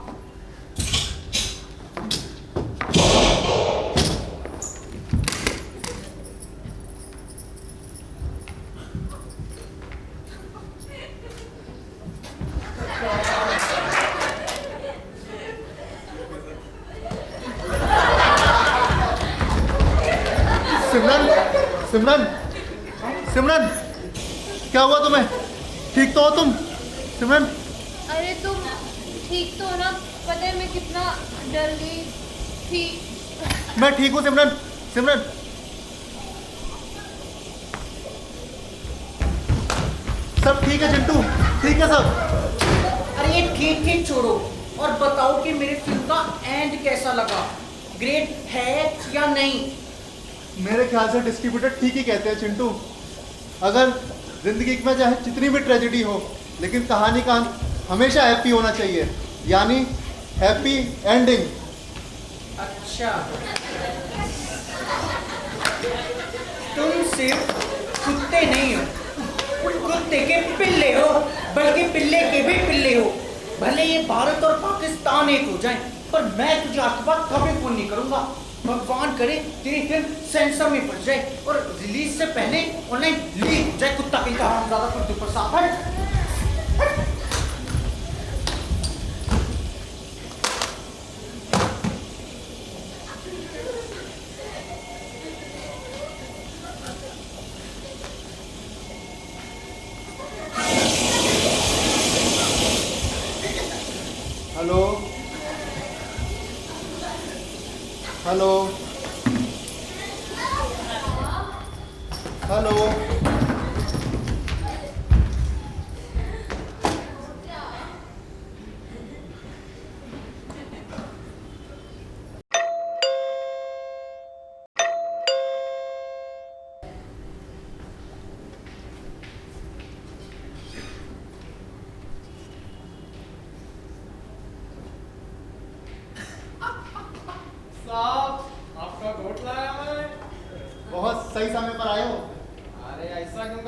सिमरन, सिमरन, सिमरन, क्या हुआ तुम्हें? ठीक तो हो तुम सिमरन? अरे तुम ठीक तो हो ना? पता है मैं कितना डर गई थी। मैं ठीक हूँ सिमरन। सिमरन, सब ठीक है चिंटू, ठीक है सब। अरे ये ठीक ठीक छोड़ो और बताओ कि मेरे फिल्म का एंड कैसा लगा? ग्रेट है या नहीं? मेरे ख्याल से डिस्ट्रीब्यूटर ठीक ही कहते हैं चिंटू। अगर जिंदगी में चाहे जितनी भी ट्रेजेडी हो, लेकिन कहानी का अंत हमेशा हैप्पी होना चाहिए, यानी हैप्पी एंडिंग। अच्छा, तुम सिर्फ कुत्ते नहीं हो, कुत्ते के पिल्ले हो, बल्कि पिल्ले के भी पिल्ले हो। भले ये भारत और पाकिस्तान एक हो जाए, पर मैं तुझे आज के बाद कभी फोन नहीं करूंगा। भगवान करे तेरी फिल्म सेंसर में पड़ जाए और रिलीज से पहले ऑनलाइन लीक हो जाए। कुत्ता कहीं का हरामजादा कुत्ते पर साफ है। Hello, hello, hello.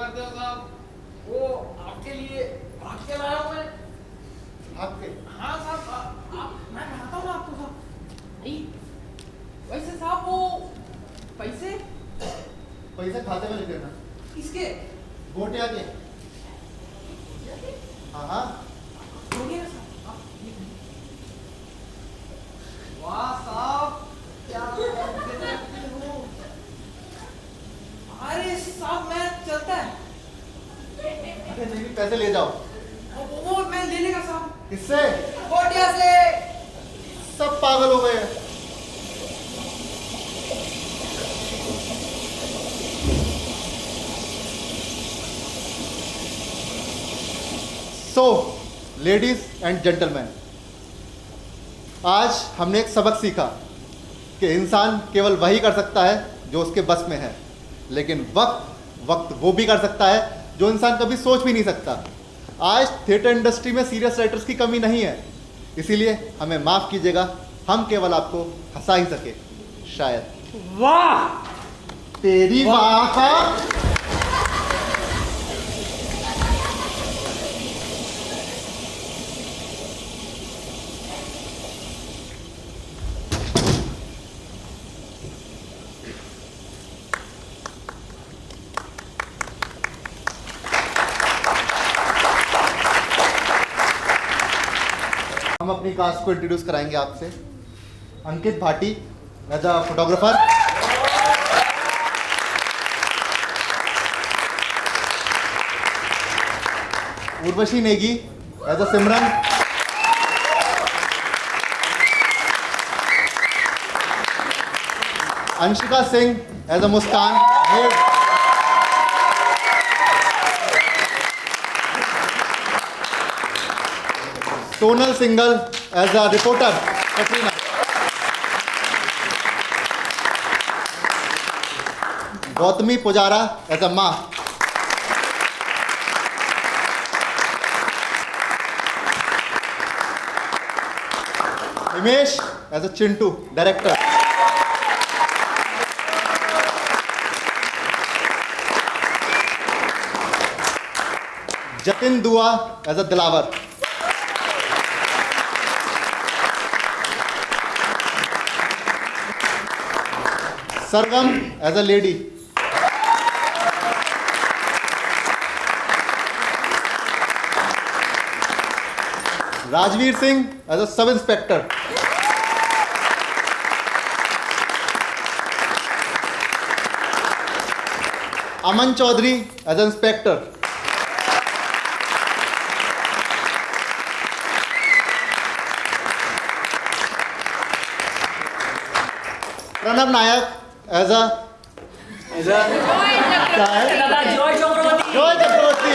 करते हो साहब, वो आपके लिए भाग के लाया हूँ मैं। आपके? हाँ साहब, मैं बताता हूँ आपको साहब। नहीं, वैसे साहब वो पैसे खाते में लिख लेना। किसके? गोटिया के। हाँ हो गया साहब। वाह साहब, क्या अरे साहब मैं चलता है। अरे नहीं, पैसे ले जाओ। वो मैं ले लेगा साहब। किससे? गोटिया से। सब पागल हो गए हैं। सो लेडीज एंड जेंटलमैन, आज हमने एक सबक सीखा कि इंसान केवल वही कर सकता है जो उसके बस में है, लेकिन वक्त वो भी कर सकता है जो इंसान कभी सोच भी नहीं सकता। आज थिएटर इंडस्ट्री में सीरियस राइटर्स की कमी नहीं है, इसीलिए हमें माफ़ कीजिएगा, हम केवल आपको हंसा ही सके शायद। वाह, तेरी वाह का। हम अपनी कास्ट को इंट्रोड्यूस कराएंगे आपसे। Ankit Bhati as a photographer, Urvashi Negi as a Simran, Anshika Singh as a Muskan, Sonal Singal as a reporter Katrina, Gautami Pujara as a माँ, Himesh as a Chintu director, Jatin Dua as a Dilawar, Sargam as a lady, Rajveer Singh as a sub inspector, Aman Chaudhary as a inspector, Pranav Nayak as a Joy Chakraborty. Joy Chakraborty,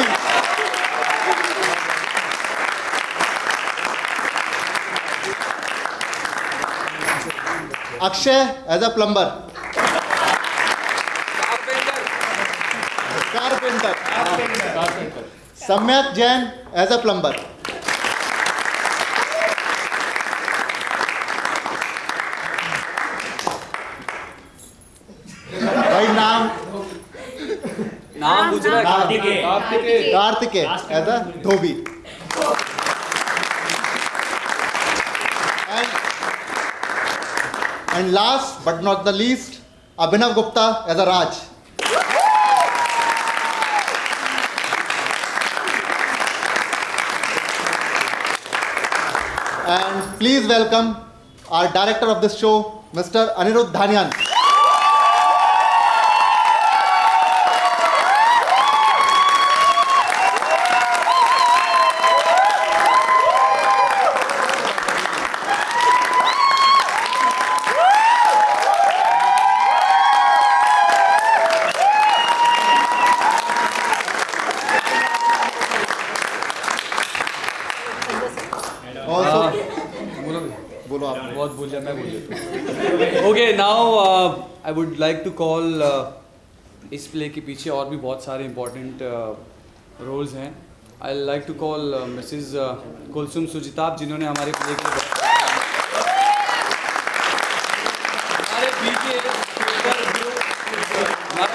Akshay as a plumber, carpenter, Samyak Jain as a plumber, भाई नाम गुजरा Kartikeya as a dhobi, and last but not the least Abhinav Gupta as a Raj. And please welcome our director of this show, Mr. Anirudh Dhanian. बोलो आप। बहुत बोल लिया, मैं बोल देता हूँ। Okay, now I would like to call, इस प्ले के पीछे और भी बहुत सारे इम्पोर्टेंट रोल्स हैं। I like to call Mrs Kulsum सुजिताब, जिन्होंने हमारे प्ले के हमारे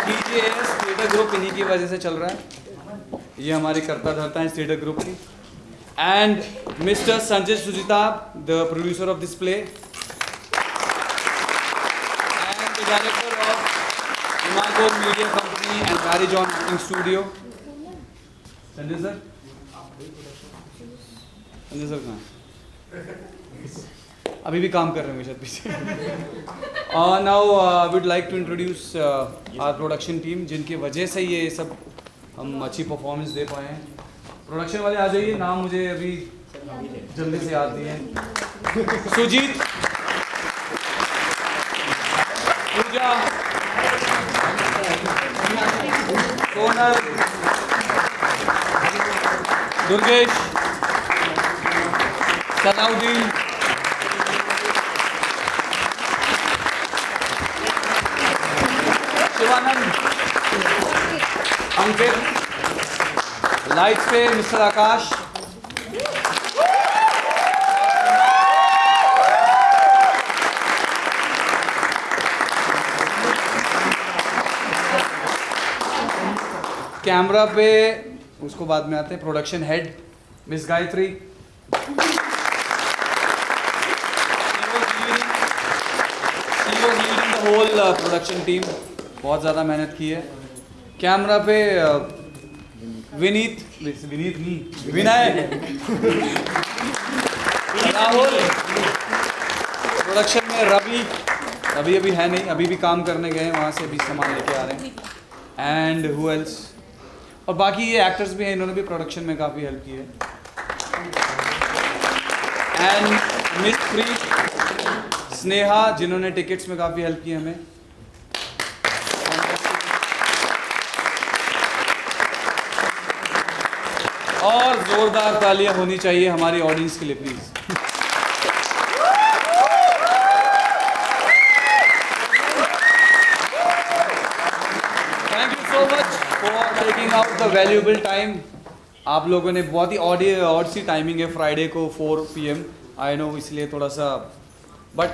बीच TGAS थिएटर ग्रुप इन्हीं की वजह से चल रहा है। ये हमारी करता धरता है थिएटर ग्रुप की। एंड मिस्टर संजय सुजिताब, the producer of this play, and the director of Imagol Media Company and Marriage on Acting Studio. Sanjay sir, Sanjay sir कहाँ? अभी भी काम कर रहे होंगे शायद पीछे। Now I would like to introduce our production team, जिनकी वजह से ये सब हम अच्छी परफॉर्मेंस दे पाए हैं। प्रोडक्शन वाले आ जाइए, नाम मुझे अभी जल्दी से याद नहीं है। सुजीत, पूजा, सोनल, दुर्गेश, सलाउद्दीन, शिवानंद, अंकित, लाइट्स पे मिस्टर आकाश, कैमरा पे उसको बाद में आते हैं, production head miss Gayatri, leading the whole production team, बहुत ज़्यादा मेहनत की है। कैमरा पे विनीत नहीं, विनय, राहुल, प्रोडक्शन में रवि अभी है नहीं, अभी भी काम करने गए हैं, वहाँ से भी सामान लेके आ रहे हैं। एंड हु एल्स, और बाकी ये एक्टर्स भी हैं, इन्होंने भी प्रोडक्शन में काफ़ी हेल्प की है। एंड मिस प्रीत, स्नेहा, जिन्होंने टिकट्स में काफ़ी हेल्प की हमें। और जोरदार तालियां होनी चाहिए हमारी ऑडियंस के लिए please. Thank you so much for taking out the valuable time. आप लोगों ने बहुत ही ऑड सी टाइमिंग है, फ्राइडे को 4 PM, आई नो, इसलिए थोड़ा सा, बट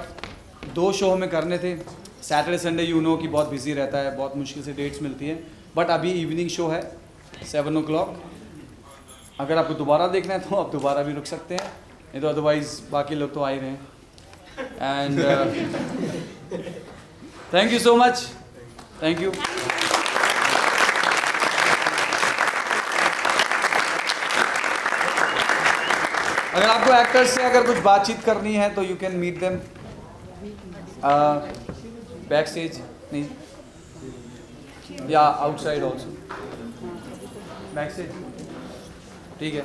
2 शो हमें करने थे। सैटरडे संडे यू नो कि बहुत बिजी रहता है, बहुत मुश्किल से डेट्स मिलती हैं, बट अभी इवनिंग शो है 7 o'clock। अगर आपको दोबारा देखना है तो आप दोबारा भी रुक सकते हैं, नहीं तो अदरवाइज बाकी लोग तो आ ही रहे हैं। And thank you so much, thank you. अगर आपको एक्टर्स से अगर कुछ बातचीत करनी है तो you can meet them backstage, नहीं या आउटसाइड ऑल्सो, बैक स्टेज, ठीक है।